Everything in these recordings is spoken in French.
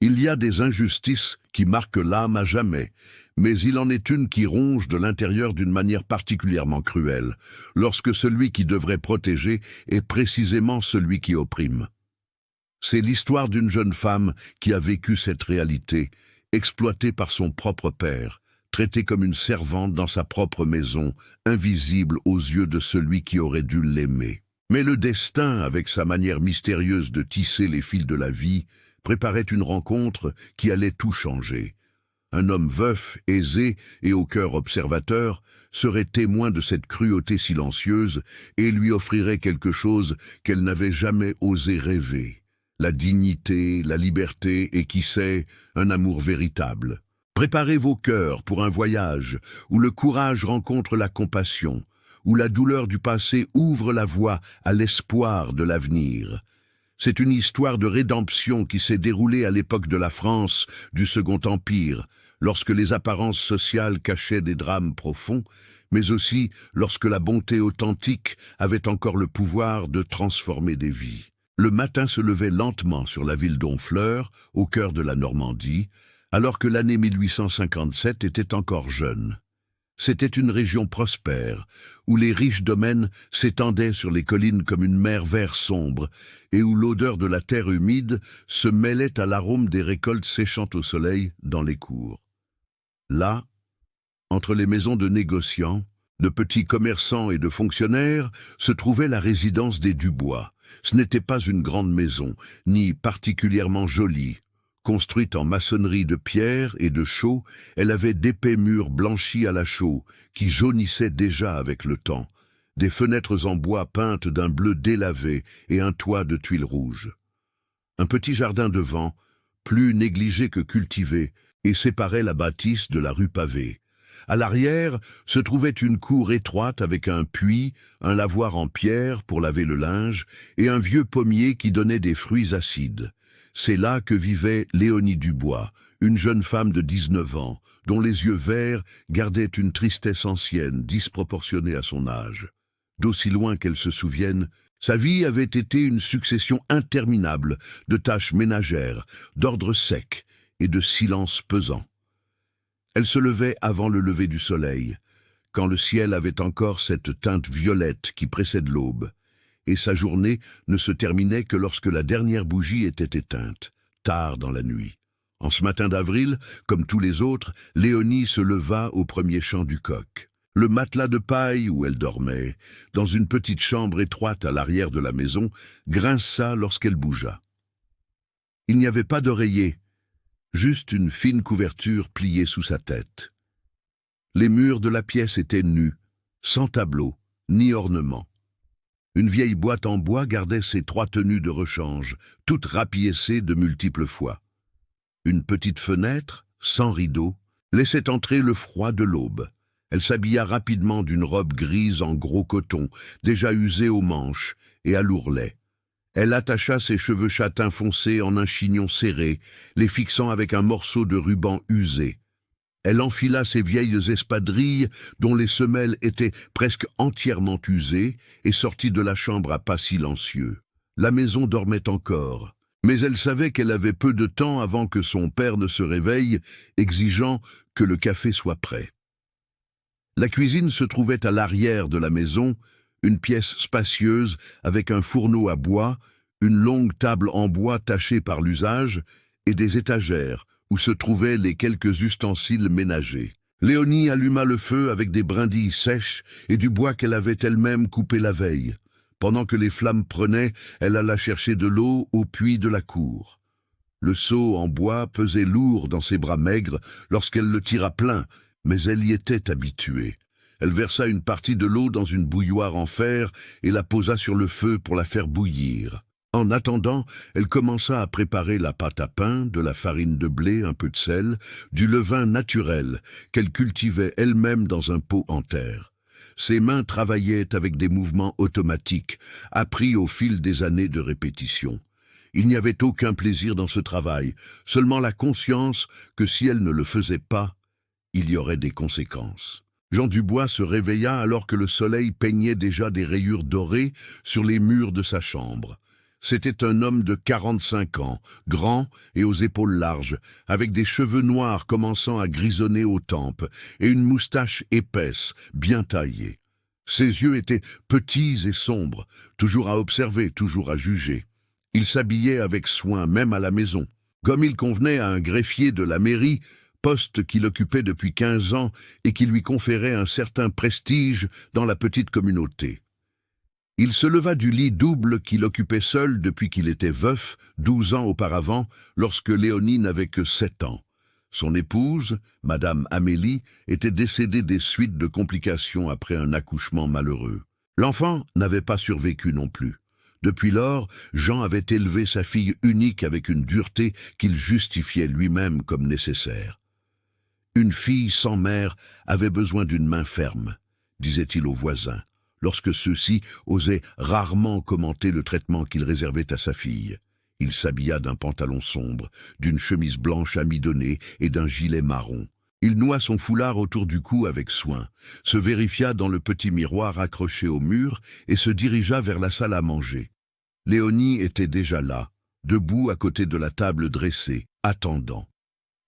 Il y a des injustices qui marquent l'âme à jamais, mais il en est une qui ronge de l'intérieur d'une manière particulièrement cruelle, lorsque celui qui devrait protéger est précisément celui qui opprime. C'est l'histoire d'une jeune femme qui a vécu cette réalité, exploitée par son propre père, traitée comme une servante dans sa propre maison, invisible aux yeux de celui qui aurait dû l'aimer. Mais le destin, avec sa manière mystérieuse de tisser les fils de la vie, préparait une rencontre qui allait tout changer. Un homme veuf, aisé et au cœur observateur serait témoin de cette cruauté silencieuse et lui offrirait quelque chose qu'elle n'avait jamais osé rêver. La dignité, la liberté et, qui sait, un amour véritable. Préparez vos cœurs pour un voyage où le courage rencontre la compassion, où la douleur du passé ouvre la voie à l'espoir de l'avenir. C'est une histoire de rédemption qui s'est déroulée à l'époque de la France du Second Empire, lorsque les apparences sociales cachaient des drames profonds, mais aussi lorsque la bonté authentique avait encore le pouvoir de transformer des vies. Le matin se levait lentement sur la ville d'Honfleur, au cœur de la Normandie, alors que l'année 1857 était encore jeune. C'était une région prospère, où les riches domaines s'étendaient sur les collines comme une mer vert sombre, et où l'odeur de la terre humide se mêlait à l'arôme des récoltes séchant au soleil dans les cours. Là, entre les maisons de négociants, de petits commerçants et de fonctionnaires, se trouvait la résidence des Dubois. Ce n'était pas une grande maison, ni particulièrement jolie. Construite en maçonnerie de pierre et de chaux, elle avait d'épais murs blanchis à la chaux, qui jaunissaient déjà avec le temps, des fenêtres en bois peintes d'un bleu délavé et un toit de tuiles rouges. Un petit jardin devant, plus négligé que cultivé, et séparait la bâtisse de la rue pavée. À l'arrière se trouvait une cour étroite avec un puits, un lavoir en pierre pour laver le linge, et un vieux pommier qui donnait des fruits acides. C'est là que vivait Léonie Dubois, une jeune femme de 19 ans, dont les yeux verts gardaient une tristesse ancienne, disproportionnée à son âge. D'aussi loin qu'elle se souvienne, sa vie avait été une succession interminable de tâches ménagères, d'ordre sec et de silence pesant. Elle se levait avant le lever du soleil, quand le ciel avait encore cette teinte violette qui précède l'aube, et sa journée ne se terminait que lorsque la dernière bougie était éteinte, tard dans la nuit. En ce matin d'avril, comme tous les autres, Léonie se leva au premier chant du coq. Le matelas de paille où elle dormait, dans une petite chambre étroite à l'arrière de la maison, grinça lorsqu'elle bougea. Il n'y avait pas d'oreiller, juste une fine couverture pliée sous sa tête. Les murs de la pièce étaient nus, sans tableau, ni ornement. Une vieille boîte en bois gardait ses 3 tenues de rechange, toutes rapiécées de multiples fois. Une petite fenêtre, sans rideau, laissait entrer le froid de l'aube. Elle s'habilla rapidement d'une robe grise en gros coton, déjà usée aux manches et à l'ourlet. Elle attacha ses cheveux châtains foncés en un chignon serré, les fixant avec un morceau de ruban usé. Elle enfila ses vieilles espadrilles, dont les semelles étaient presque entièrement usées, et sortit de la chambre à pas silencieux. La maison dormait encore, mais elle savait qu'elle avait peu de temps avant que son père ne se réveille, exigeant que le café soit prêt. La cuisine se trouvait à l'arrière de la maison, une pièce spacieuse avec un fourneau à bois, une longue table en bois tachée par l'usage, et des étagères, où se trouvaient les quelques ustensiles ménagers. Léonie alluma le feu avec des brindilles sèches et du bois qu'elle avait elle-même coupé la veille. Pendant que les flammes prenaient, elle alla chercher de l'eau au puits de la cour. Le seau en bois pesait lourd dans ses bras maigres lorsqu'elle le tira plein, mais elle y était habituée. Elle versa une partie de l'eau dans une bouilloire en fer et la posa sur le feu pour la faire bouillir. En attendant, elle commença à préparer la pâte à pain, de la farine de blé, un peu de sel, du levain naturel qu'elle cultivait elle-même dans un pot en terre. Ses mains travaillaient avec des mouvements automatiques, appris au fil des années de répétition. Il n'y avait aucun plaisir dans ce travail, seulement la conscience que si elle ne le faisait pas, il y aurait des conséquences. Jean Dubois se réveilla alors que le soleil peignait déjà des rayures dorées sur les murs de sa chambre. C'était un homme de 45 ans, grand et aux épaules larges, avec des cheveux noirs commençant à grisonner aux tempes et une moustache épaisse, bien taillée. Ses yeux étaient petits et sombres, toujours à observer, toujours à juger. Il s'habillait avec soin, même à la maison, comme il convenait à un greffier de la mairie, poste qu'il occupait depuis 15 ans et qui lui conférait un certain prestige dans la petite communauté. Il se leva du lit double qu'il occupait seul depuis qu'il était veuf, 12 ans auparavant, lorsque Léonie n'avait que 7 ans. Son épouse, Madame Amélie, était décédée des suites de complications après un accouchement malheureux. L'enfant n'avait pas survécu non plus. Depuis lors, Jean avait élevé sa fille unique avec une dureté qu'il justifiait lui-même comme nécessaire. Une fille sans mère avait besoin d'une main ferme, disait-il aux voisins, lorsque ceux-ci osaient rarement commenter le traitement qu'il réservait à sa fille. Il s'habilla d'un pantalon sombre, d'une chemise blanche amidonnée et d'un gilet marron. Il noua son foulard autour du cou avec soin, se vérifia dans le petit miroir accroché au mur et se dirigea vers la salle à manger. Léonie était déjà là, debout à côté de la table dressée, attendant.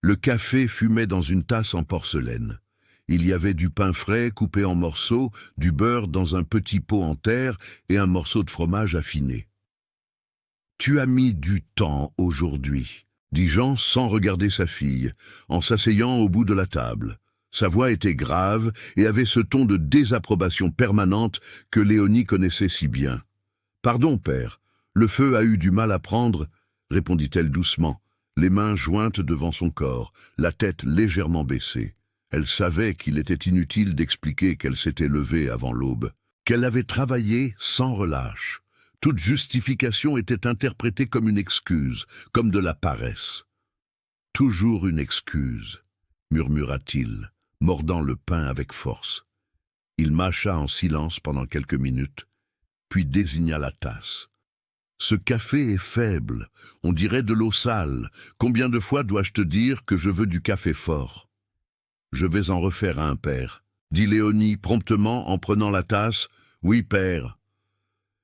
Le café fumait dans une tasse en porcelaine. Il y avait du pain frais coupé en morceaux, du beurre dans un petit pot en terre et un morceau de fromage affiné. « Tu as mis du temps aujourd'hui », dit Jean sans regarder sa fille, en s'asseyant au bout de la table. Sa voix était grave et avait ce ton de désapprobation permanente que Léonie connaissait si bien. « Pardon, père, le feu a eu du mal à prendre, » répondit-elle doucement, les mains jointes devant son corps, la tête légèrement baissée. Elle savait qu'il était inutile d'expliquer qu'elle s'était levée avant l'aube, qu'elle avait travaillé sans relâche. Toute justification était interprétée comme une excuse, comme de la paresse. « Toujours une excuse », murmura-t-il, mordant le pain avec force. Il mâcha en silence pendant quelques minutes, puis désigna la tasse. « Ce café est faible, on dirait de l'eau sale. Combien de fois dois-je te dire que je veux du café fort ?»« Je vais en refaire un, père, » dit Léonie promptement en prenant la tasse. « Oui, père. »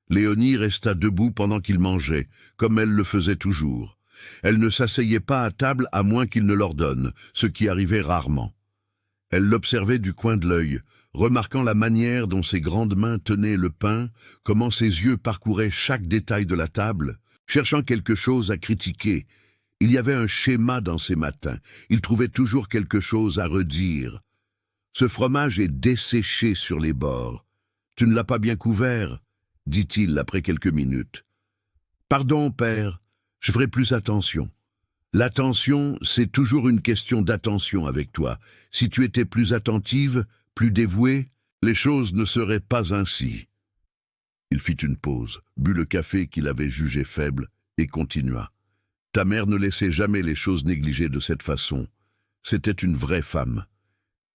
Léonie resta debout pendant qu'il mangeait, comme elle le faisait toujours. Elle ne s'asseyait pas à table à moins qu'il ne l'ordonne, ce qui arrivait rarement. Elle l'observait du coin de l'œil, remarquant la manière dont ses grandes mains tenaient le pain, comment ses yeux parcouraient chaque détail de la table, cherchant quelque chose à critiquer. Il y avait un schéma dans ses matins, il trouvait toujours quelque chose à redire. « Ce fromage est desséché sur les bords. Tu ne l'as pas bien couvert ?» dit-il après quelques minutes. « Pardon, père, je ferai plus attention. » L'attention, c'est toujours une question d'attention avec toi. Si tu étais plus attentive, plus dévouée, les choses ne seraient pas ainsi. Il fit une pause, but le café qu'il avait jugé faible et continua. « Ta mère ne laissait jamais les choses négligées de cette façon. C'était une vraie femme.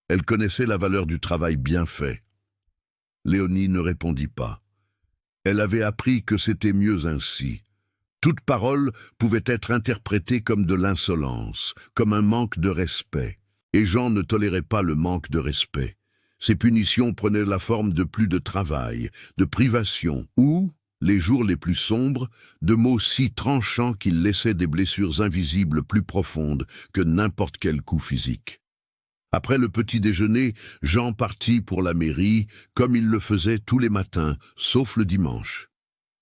Elle connaissait la valeur du travail bien fait. » Léonie ne répondit pas. Elle avait appris que c'était mieux ainsi. Toute parole pouvait être interprétée comme de l'insolence, comme un manque de respect. Et Jean ne tolérait pas le manque de respect. Ses punitions prenaient la forme de plus de travail, de privation, ou, les jours les plus sombres, de mots si tranchants qu'ils laissaient des blessures invisibles plus profondes que n'importe quel coup physique. Après le petit déjeuner, Jean partit pour la mairie, comme il le faisait tous les matins, sauf le dimanche.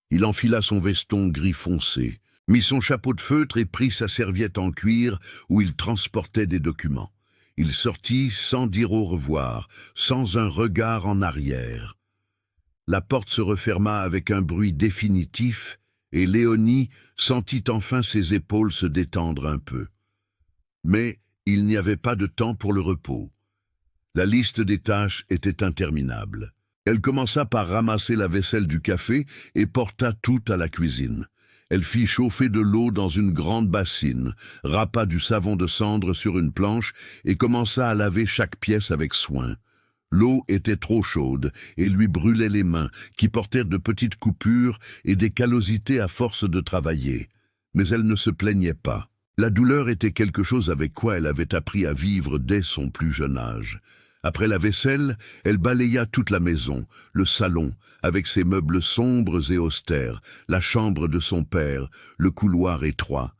Il enfila son veston gris foncé, mit son chapeau de feutre et prit sa serviette en cuir où il transportait des documents. Il sortit sans dire au revoir, sans un regard en arrière. La porte se referma avec un bruit définitif et Léonie sentit enfin ses épaules se détendre un peu. Mais il n'y avait pas de temps pour le repos. La liste des tâches était interminable. Elle commença par ramasser la vaisselle du café et porta tout à la cuisine. Elle fit chauffer de l'eau dans une grande bassine, râpa du savon de cendre sur une planche et commença à laver chaque pièce avec soin. L'eau était trop chaude et lui brûlait les mains, qui portèrent de petites coupures et des callosités à force de travailler. Mais elle ne se plaignait pas. La douleur était quelque chose avec quoi elle avait appris à vivre dès son plus jeune âge. Après la vaisselle, elle balaya toute la maison, le salon, avec ses meubles sombres et austères, la chambre de son père, le couloir étroit.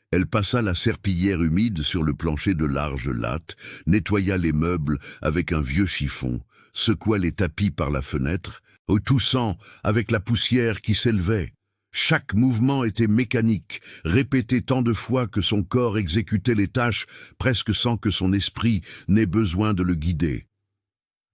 Elle passa la serpillière humide sur le plancher de larges lattes, nettoya les meubles avec un vieux chiffon, secoua les tapis par la fenêtre, au toussant avec la poussière qui s'élevait. Chaque mouvement était mécanique, répété tant de fois que son corps exécutait les tâches presque sans que son esprit n'ait besoin de le guider.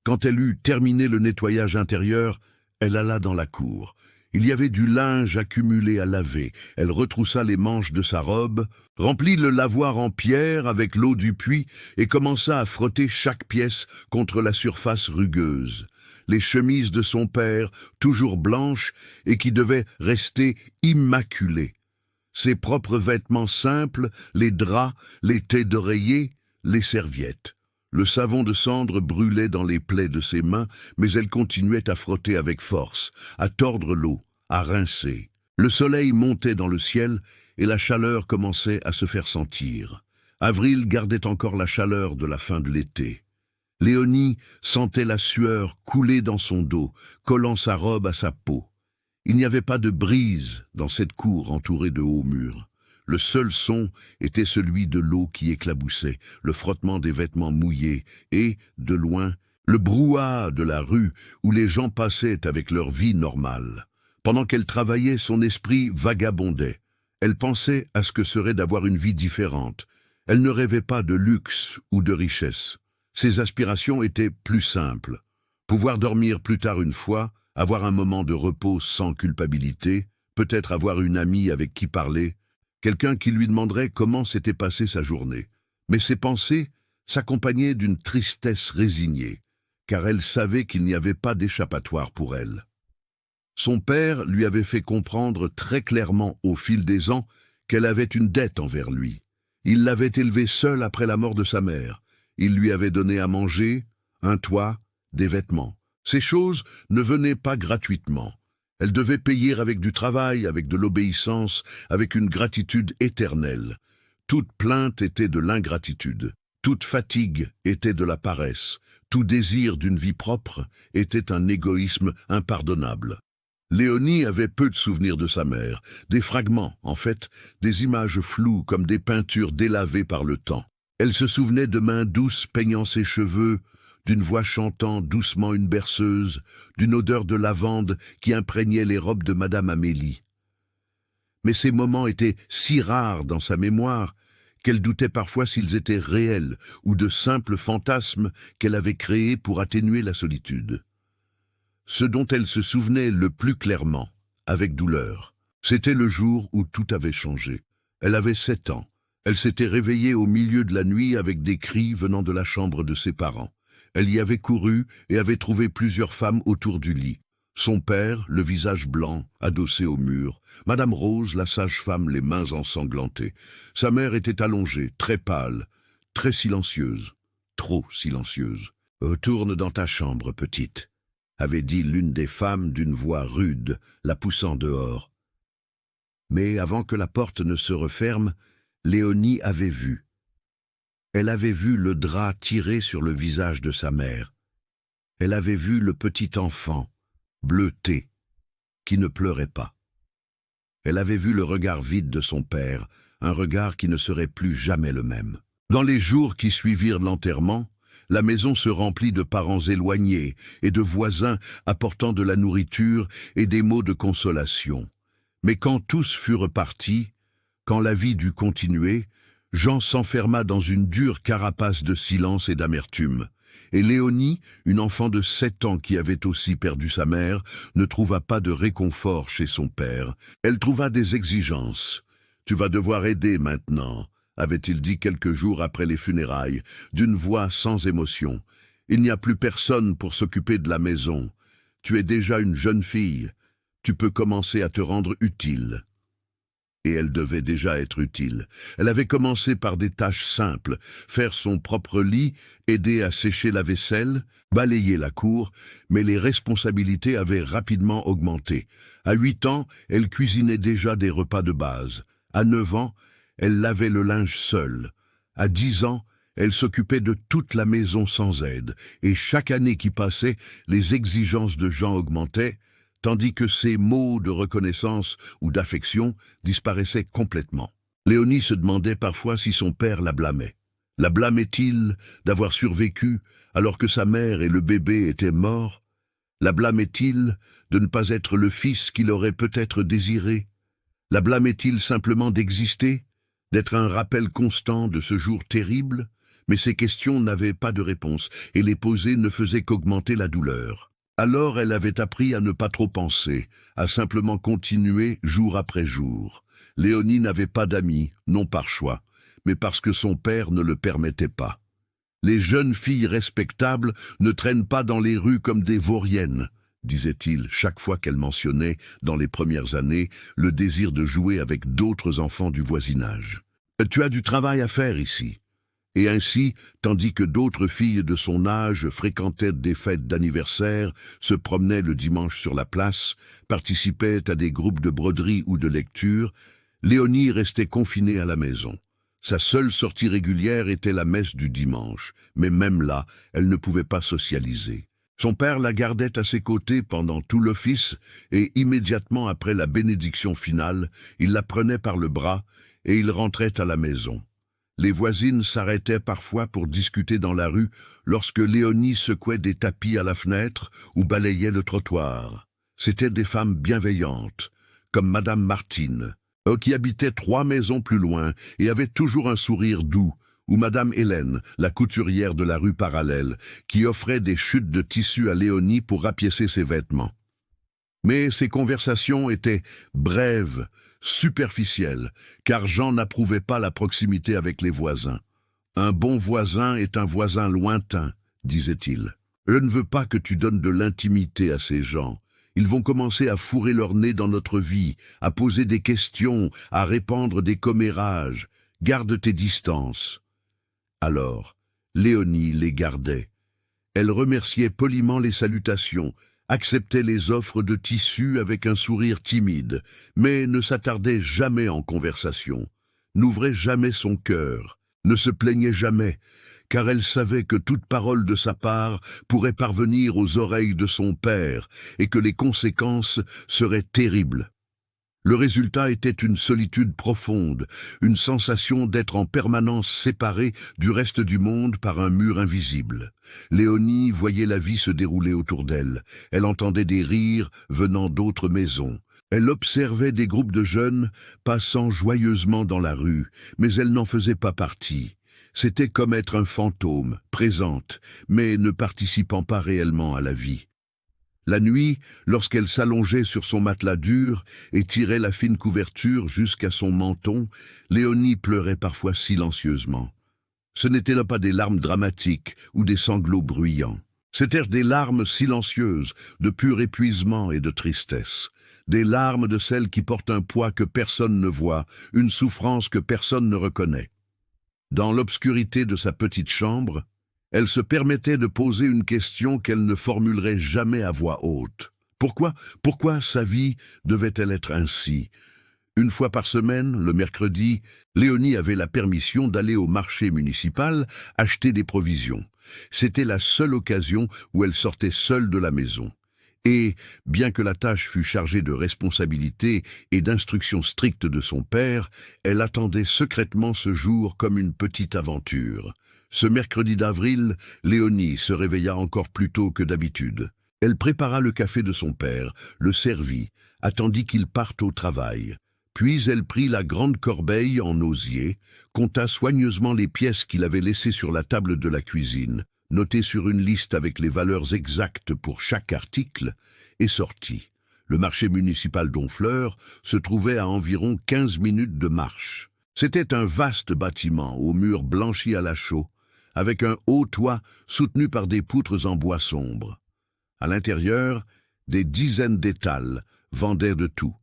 Quand elle eut terminé le nettoyage intérieur, elle alla dans la cour. Il y avait du linge accumulé à laver. Elle retroussa les manches de sa robe, remplit le lavoir en pierre avec l'eau du puits et commença à frotter chaque pièce contre la surface rugueuse. Les chemises de son père, toujours blanches et qui devaient rester immaculées. Ses propres vêtements simples, les draps, les tais d'oreiller, les serviettes. Le savon de cendre brûlait dans les plaies de ses mains, mais elle continuait à frotter avec force, à tordre l'eau, à rincer. Le soleil montait dans le ciel et la chaleur commençait à se faire sentir. Avril gardait encore la chaleur de la fin de l'été. Léonie sentait la sueur couler dans son dos, collant sa robe à sa peau. Il n'y avait pas de brise dans cette cour entourée de hauts murs. Le seul son était celui de l'eau qui éclaboussait, le frottement des vêtements mouillés et, de loin, le brouhaha de la rue où les gens passaient avec leur vie normale. Pendant qu'elle travaillait, son esprit vagabondait. Elle pensait à ce que serait d'avoir une vie différente. Elle ne rêvait pas de luxe ou de richesse. Ses aspirations étaient plus simples. Pouvoir dormir plus tard une fois, avoir un moment de repos sans culpabilité, peut-être avoir une amie avec qui parler, quelqu'un qui lui demanderait comment s'était passée sa journée. Mais ses pensées s'accompagnaient d'une tristesse résignée, car elle savait qu'il n'y avait pas d'échappatoire pour elle. Son père lui avait fait comprendre très clairement au fil des ans qu'elle avait une dette envers lui. Il l'avait élevée seule après la mort de sa mère. Il lui avait donné à manger, un toit, des vêtements. Ces choses ne venaient pas gratuitement. Elle devait payer avec du travail, avec de l'obéissance, avec une gratitude éternelle. Toute plainte était de l'ingratitude. Toute fatigue était de la paresse. Tout désir d'une vie propre était un égoïsme impardonnable. Léonie avait peu de souvenirs de sa mère, des fragments, en fait, des images floues comme des peintures délavées par le temps. Elle se souvenait de mains douces peignant ses cheveux, d'une voix chantant doucement une berceuse, d'une odeur de lavande qui imprégnait les robes de Madame Amélie. Mais ces moments étaient si rares dans sa mémoire qu'elle doutait parfois s'ils étaient réels ou de simples fantasmes qu'elle avait créés pour atténuer la solitude. Ce dont elle se souvenait le plus clairement, avec douleur, c'était le jour où tout avait changé. Elle avait 7 ans. Elle s'était réveillée au milieu de la nuit avec des cris venant de la chambre de ses parents. Elle y avait couru et avait trouvé plusieurs femmes autour du lit. Son père, le visage blanc, adossé au mur. Madame Rose, la sage-femme, les mains ensanglantées. Sa mère était allongée, très pâle, très silencieuse, trop silencieuse. « Retourne dans ta chambre, petite », avait dit l'une des femmes d'une voix rude, la poussant dehors. Mais avant que la porte ne se referme, Léonie avait vu. Elle avait vu le drap tiré sur le visage de sa mère. Elle avait vu le petit enfant, bleuté, qui ne pleurait pas. Elle avait vu le regard vide de son père, un regard qui ne serait plus jamais le même. Dans les jours qui suivirent l'enterrement, la maison se remplit de parents éloignés et de voisins apportant de la nourriture et des mots de consolation. Mais quand tous furent partis, quand la vie dut continuer, Jean s'enferma dans une dure carapace de silence et d'amertume. Et Léonie, une enfant de 7 ans qui avait aussi perdu sa mère, ne trouva pas de réconfort chez son père. Elle trouva des exigences. « Tu vas devoir aider maintenant », avait-il dit quelques jours après les funérailles, d'une voix sans émotion. « Il n'y a plus personne pour s'occuper de la maison. Tu es déjà une jeune fille. Tu peux commencer à te rendre utile. » Et elle devait déjà être utile. Elle avait commencé par des tâches simples, faire son propre lit, aider à sécher la vaisselle, balayer la cour, mais les responsabilités avaient rapidement augmenté. À 8 ans, elle cuisinait déjà des repas de base. À 9 ans, elle lavait le linge seule. À 10 ans, Elle s'occupait de toute la maison sans aide, et chaque année qui passait, les exigences de Jean augmentaient, tandis que ses mots de reconnaissance ou d'affection disparaissaient complètement. Léonie se demandait parfois si son père la blâmait. La blâmait-il d'avoir survécu alors que sa mère et le bébé étaient morts? La blâmait-il de ne pas être le fils qu'il aurait peut-être désiré? La blâmait-il simplement d'exister, d'être un rappel constant de ce jour terrible? Mais ces questions n'avaient pas de réponse, et les poser ne faisait qu'augmenter la douleur. Alors elle avait appris à ne pas trop penser, à simplement continuer jour après jour. Léonie n'avait pas d'amis, non par choix, mais parce que son père ne le permettait pas. Les jeunes filles respectables ne traînent pas dans les rues comme des vauriennes, disait-il chaque fois qu'elle mentionnait, dans les premières années, le désir de jouer avec d'autres enfants du voisinage. « Tu as du travail à faire ici. » Et ainsi, tandis que d'autres filles de son âge fréquentaient des fêtes d'anniversaire, se promenaient le dimanche sur la place, participaient à des groupes de broderie ou de lecture, Léonie restait confinée à la maison. Sa seule sortie régulière était la messe du dimanche, mais même là, elle ne pouvait pas socialiser. Son père la gardait à ses côtés pendant tout l'office, et immédiatement après la bénédiction finale, il la prenait par le bras, et il rentrait à la maison. Les voisines s'arrêtaient parfois pour discuter dans la rue lorsque Léonie secouait des tapis à la fenêtre ou balayait le trottoir. C'étaient des femmes bienveillantes, comme Madame Martine, qui habitait 3 maisons plus loin et avait toujours un sourire doux, ou Madame Hélène, la couturière de la rue parallèle, qui offrait des chutes de tissu à Léonie pour rapiécer ses vêtements. Mais ces conversations étaient brèves, superficielles, car Jean n'approuvait pas la proximité avec les voisins. « Un bon voisin est un voisin lointain », disait-il. « Je ne veux pas que tu donnes de l'intimité à ces gens. Ils vont commencer à fourrer leur nez dans notre vie, à poser des questions, à répandre des commérages. Garde tes distances. » Alors, Léonie les gardait. Elle remerciait poliment les salutations, acceptait les offres de tissu avec un sourire timide, mais ne s'attardait jamais en conversation, n'ouvrait jamais son cœur, ne se plaignait jamais, car elle savait que toute parole de sa part pourrait parvenir aux oreilles de son père et que les conséquences seraient terribles. Le résultat était une solitude profonde, une sensation d'être en permanence séparée du reste du monde par un mur invisible. Léonie voyait la vie se dérouler autour d'elle. Elle entendait des rires venant d'autres maisons. Elle observait des groupes de jeunes passant joyeusement dans la rue, mais elle n'en faisait pas partie. C'était comme être un fantôme, présente, mais ne participant pas réellement à la vie. La nuit, lorsqu'elle s'allongeait sur son matelas dur et tirait la fine couverture jusqu'à son menton, Léonie pleurait parfois silencieusement. Ce n'étaient là pas des larmes dramatiques ou des sanglots bruyants. C'étaient des larmes silencieuses, de pur épuisement et de tristesse. Des larmes de celles qui portent un poids que personne ne voit, une souffrance que personne ne reconnaît. Dans l'obscurité de sa petite chambre, elle se permettait de poser une question qu'elle ne formulerait jamais à voix haute. Pourquoi sa vie devait-elle être ainsi? Une fois par semaine, le mercredi, Léonie avait la permission d'aller au marché municipal acheter des provisions. C'était la seule occasion où elle sortait seule de la maison. Et, bien que la tâche fût chargée de responsabilités et d'instructions strictes de son père, elle attendait secrètement ce jour comme une petite aventure. Ce mercredi d'avril, Léonie se réveilla encore plus tôt que d'habitude. Elle prépara le café de son père, le servit, attendit qu'il parte au travail. Puis elle prit la grande corbeille en osier, compta soigneusement les pièces qu'il avait laissées sur la table de la cuisine, notées sur une liste avec les valeurs exactes pour chaque article, et sortit. Le marché municipal d'Honfleur se trouvait à environ 15 minutes de marche. C'était un vaste bâtiment aux murs blanchis à la chaux, avec un haut toit soutenu par des poutres en bois sombre. À l'intérieur, des dizaines d'étals vendaient de tout.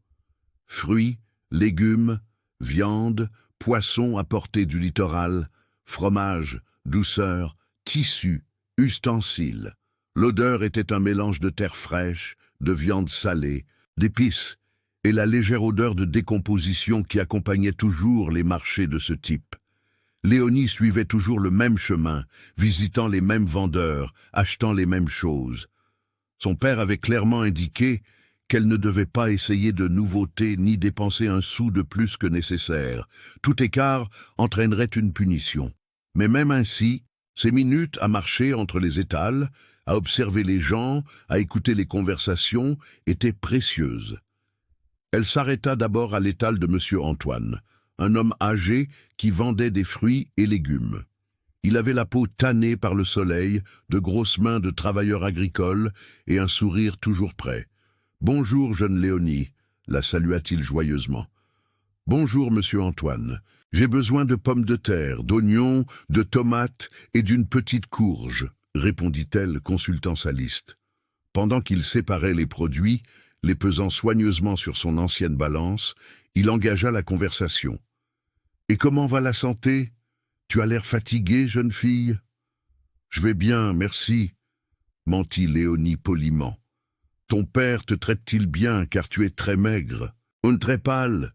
Fruits, légumes, viande, poissons apportés du littoral, fromage, douceur, tissus, ustensiles. L'odeur était un mélange de terre fraîche, de viande salée, d'épices et la légère odeur de décomposition qui accompagnait toujours les marchés de ce type. Léonie suivait toujours le même chemin, visitant les mêmes vendeurs, achetant les mêmes choses. Son père avait clairement indiqué qu'elle ne devait pas essayer de nouveautés ni dépenser un sou de plus que nécessaire. Tout écart entraînerait une punition. Mais même ainsi, ces minutes à marcher entre les étals, à observer les gens, à écouter les conversations, étaient précieuses. Elle s'arrêta d'abord à l'étal de M. Antoine, un homme âgé qui vendait des fruits et légumes. Il avait la peau tannée par le soleil, de grosses mains de travailleur agricole et un sourire toujours prêt. « Bonjour, jeune Léonie », la salua-t-il joyeusement. « Bonjour, monsieur Antoine. J'ai besoin de pommes de terre, d'oignons, de tomates et d'une petite courge, » répondit-elle, consultant sa liste. Pendant qu'il séparait les produits, les pesant soigneusement sur son ancienne balance, il engagea la conversation. « Et comment va la santé ? Tu as l'air fatiguée, jeune fille ?»« Je vais bien, merci, » mentit Léonie poliment. « Ton père te traite-t-il bien, car tu es très maigre, ou très pâle ?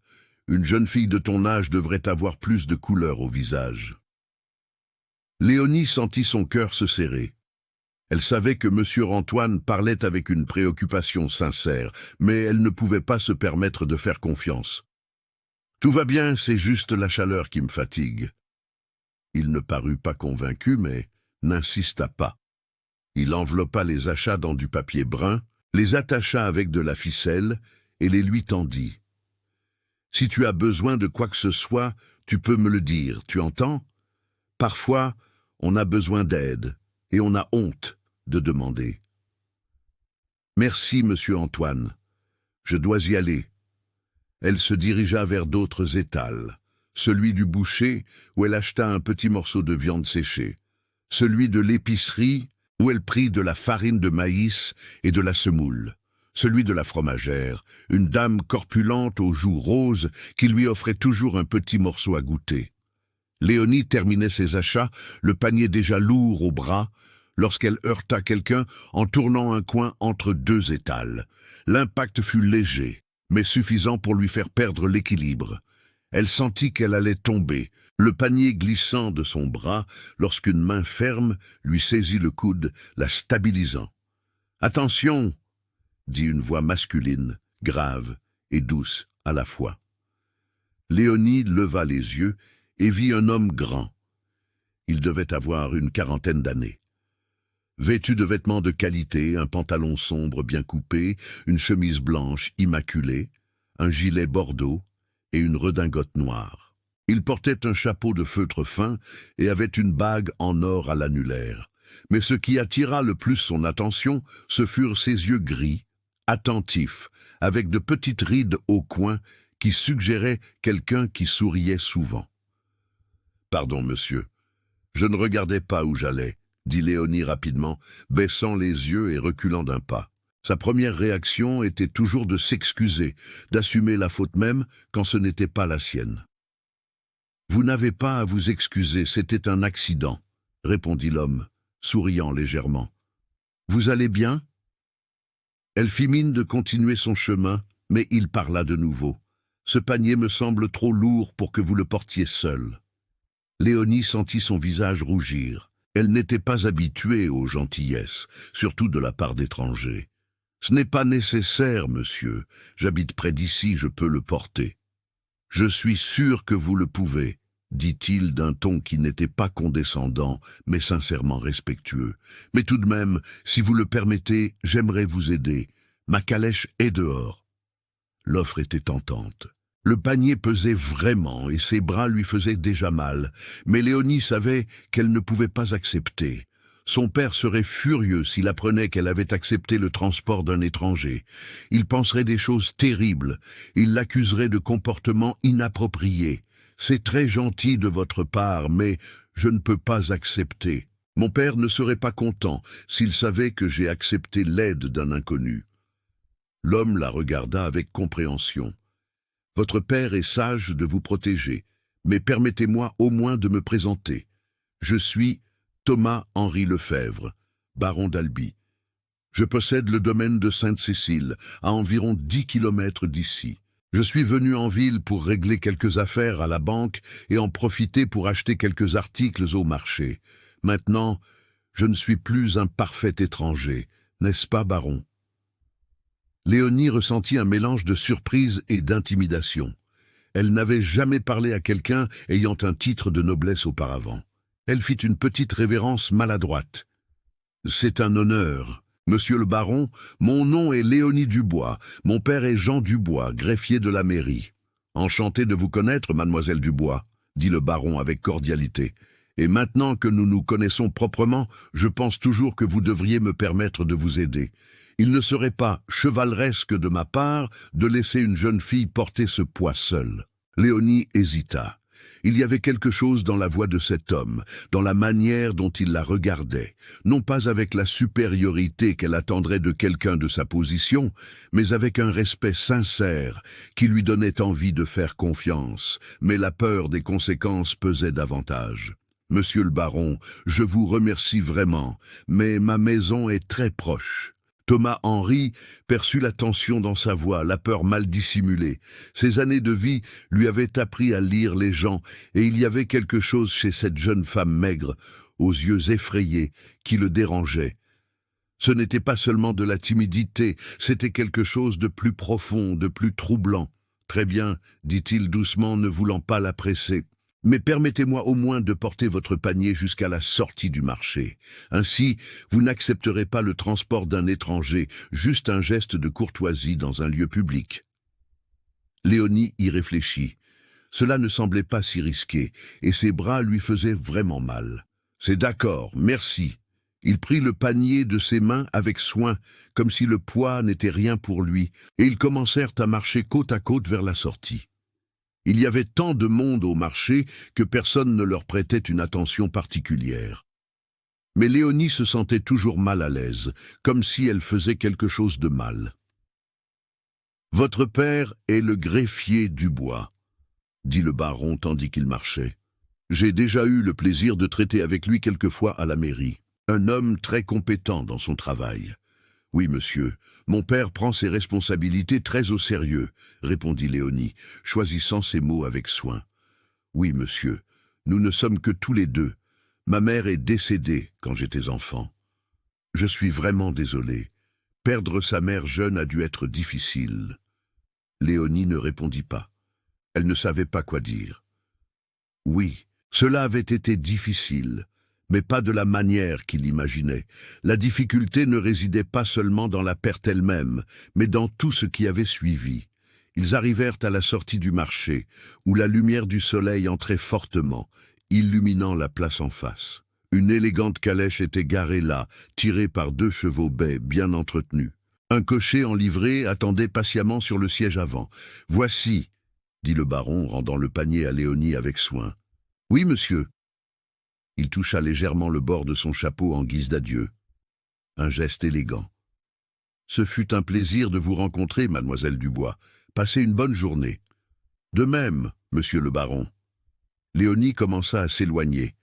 Une jeune fille de ton âge devrait avoir plus de couleur au visage. » Léonie sentit son cœur se serrer. Elle savait que M. Antoine parlait avec une préoccupation sincère, mais elle ne pouvait pas se permettre de faire confiance. « Tout va bien, c'est juste la chaleur qui me fatigue. » Il ne parut pas convaincu, mais n'insista pas. Il enveloppa les achats dans du papier brun, les attacha avec de la ficelle et les lui tendit. « Si tu as besoin de quoi que ce soit, tu peux me le dire, tu entends ? Parfois, on a besoin d'aide, et on a honte de demander. »« Merci, monsieur Antoine. Je dois y aller. » Elle se dirigea vers d'autres étals. Celui du boucher, où elle acheta un petit morceau de viande séchée. Celui de l'épicerie, où elle prit de la farine de maïs et de la semoule. Celui de la fromagère, une dame corpulente aux joues roses qui lui offrait toujours un petit morceau à goûter. Léonie terminait ses achats, le panier déjà lourd au bras, lorsqu'elle heurta quelqu'un en tournant un coin entre deux étals. L'impact fut léger, mais suffisant pour lui faire perdre l'équilibre. Elle sentit qu'elle allait tomber, le panier glissant de son bras lorsqu'une main ferme lui saisit le coude, la stabilisant. « Attention !» dit une voix masculine, grave et douce à la fois. Léonie leva les yeux et vit un homme grand. Il devait avoir une quarantaine d'années. Vêtu de vêtements de qualité, un pantalon sombre bien coupé, une chemise blanche immaculée, un gilet bordeaux et une redingote noire. Il portait un chapeau de feutre fin et avait une bague en or à l'annulaire. Mais ce qui attira le plus son attention, ce furent ses yeux gris, attentifs, avec de petites rides au coin qui suggéraient quelqu'un qui souriait souvent. « Pardon, monsieur, je ne regardais pas où j'allais, » dit Léonie rapidement, baissant les yeux et reculant d'un pas. Sa première réaction était toujours de s'excuser, d'assumer la faute même quand ce n'était pas la sienne. « Vous n'avez pas à vous excuser, c'était un accident, » répondit l'homme, souriant légèrement. « Vous allez bien ?» Elle fit mine de continuer son chemin, mais il parla de nouveau. « Ce panier me semble trop lourd pour que vous le portiez seul. » Léonie sentit son visage rougir. Elle n'était pas habituée aux gentillesses, surtout de la part d'étrangers. « Ce n'est pas nécessaire, monsieur. J'habite près d'ici, je peux le porter. »« Je suis sûr que vous le pouvez, » dit-il d'un ton qui n'était pas condescendant, mais sincèrement respectueux. « Mais tout de même, si vous le permettez, j'aimerais vous aider. Ma calèche est dehors. » L'offre était tentante. Le panier pesait vraiment et ses bras lui faisaient déjà mal, mais Léonie savait qu'elle ne pouvait pas accepter. Son père serait furieux s'il apprenait qu'elle avait accepté le transport d'un étranger. Il penserait des choses terribles, il l'accuserait de comportement inapproprié. « C'est très gentil de votre part, mais je ne peux pas accepter. Mon père ne serait pas content s'il savait que j'ai accepté l'aide d'un inconnu. » L'homme la regarda avec compréhension. « Votre père est sage de vous protéger, mais permettez-moi au moins de me présenter. Je suis Thomas-Henri Lefebvre, baron d'Albi. Je possède le domaine de Sainte-Cécile, à environ 10 kilomètres d'ici. Je suis venu en ville pour régler quelques affaires à la banque et en profiter pour acheter quelques articles au marché. Maintenant, je ne suis plus un parfait étranger, n'est-ce pas, baron? Léonie ressentit un mélange de surprise et d'intimidation. Elle n'avait jamais parlé à quelqu'un ayant un titre de noblesse auparavant. Elle fit une petite révérence maladroite. « C'est un honneur. Monsieur le baron, mon nom est Léonie Dubois. Mon père est Jean Dubois, greffier de la mairie. Enchanté de vous connaître, mademoiselle Dubois, dit le baron avec cordialité. Et maintenant que nous nous connaissons proprement, je pense toujours que vous devriez me permettre de vous aider. Il ne serait pas chevaleresque de ma part de laisser une jeune fille porter ce poids seule. » Léonie hésita. Il y avait quelque chose dans la voix de cet homme, dans la manière dont il la regardait, non pas avec la supériorité qu'elle attendrait de quelqu'un de sa position, mais avec un respect sincère qui lui donnait envie de faire confiance, mais la peur des conséquences pesait davantage. « Monsieur le baron, je vous remercie vraiment, mais ma maison est très proche. » Thomas Henry perçut la tension dans sa voix, la peur mal dissimulée. Ses années de vie lui avaient appris à lire les gens, et il y avait quelque chose chez cette jeune femme maigre, aux yeux effrayés, qui le dérangeait. Ce n'était pas seulement de la timidité, c'était quelque chose de plus profond, de plus troublant. « Très bien, dit-il doucement, ne voulant pas la presser. Mais permettez-moi au moins de porter votre panier jusqu'à la sortie du marché. Ainsi, vous n'accepterez pas le transport d'un étranger, juste un geste de courtoisie dans un lieu public. » Léonie y réfléchit. Cela ne semblait pas si risqué, et ses bras lui faisaient vraiment mal. « C'est d'accord, merci. » Il prit le panier de ses mains avec soin, comme si le poids n'était rien pour lui, et ils commencèrent à marcher côte à côte vers la sortie. Il y avait tant de monde au marché que personne ne leur prêtait une attention particulière. Mais Léonie se sentait toujours mal à l'aise, comme si elle faisait quelque chose de mal. « Votre père est le greffier Dubois, » dit le baron tandis qu'il marchait. « J'ai déjà eu le plaisir de traiter avec lui quelquefois à la mairie. Un homme très compétent dans son travail. » « Oui, monsieur, mon père prend ses responsabilités très au sérieux, » répondit Léonie, choisissant ses mots avec soin. « Oui, monsieur, nous ne sommes que tous les deux. Ma mère est décédée quand j'étais enfant. Je suis vraiment désolé. Perdre sa mère jeune a dû être difficile. » Léonie ne répondit pas. Elle ne savait pas quoi dire. Oui, cela avait été difficile, mais pas de la manière qu'il imaginait. La difficulté ne résidait pas seulement dans la perte elle-même, mais dans tout ce qui avait suivi. Ils arrivèrent à la sortie du marché, où la lumière du soleil entrait fortement, illuminant la place en face. Une élégante calèche était garée là, tirée par 2 chevaux bais bien entretenus. Un cocher en livrée attendait patiemment sur le siège avant. « Voici, » dit le baron, rendant le panier à Léonie avec soin. « Oui, monsieur. » Il toucha légèrement le bord de son chapeau en guise d'adieu. Un geste élégant. « Ce fut un plaisir de vous rencontrer, mademoiselle Dubois. Passez une bonne journée. »« De même, monsieur le baron. » Léonie commença à s'éloigner.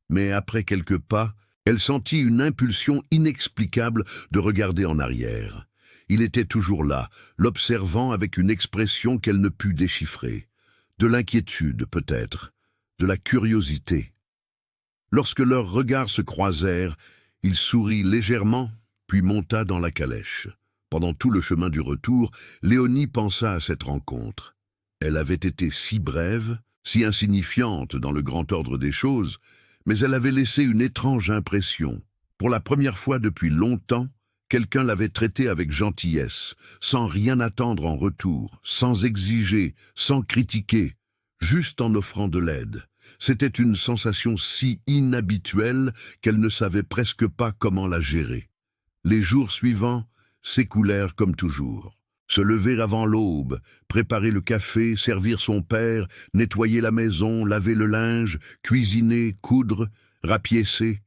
Mais après quelques pas, elle sentit une impulsion inexplicable de regarder en arrière. Il était toujours là, l'observant avec une expression qu'elle ne put déchiffrer. De l'inquiétude, peut-être, de la curiosité. Lorsque leurs regards se croisèrent, il sourit légèrement, puis monta dans la calèche. Pendant tout le chemin du retour, Léonie pensa à cette rencontre. Elle avait été si brève, si insignifiante dans le grand ordre des choses, mais elle avait laissé une étrange impression. Pour la première fois depuis longtemps, quelqu'un l'avait traitée avec gentillesse, sans rien attendre en retour, sans exiger, sans critiquer, juste en offrant de l'aide. C'était une sensation si inhabituelle qu'elle ne savait presque pas comment la gérer. Les jours suivants s'écoulèrent comme toujours. Se lever avant l'aube, préparer le café, servir son père, nettoyer la maison, laver le linge, cuisiner, coudre, rapiécer.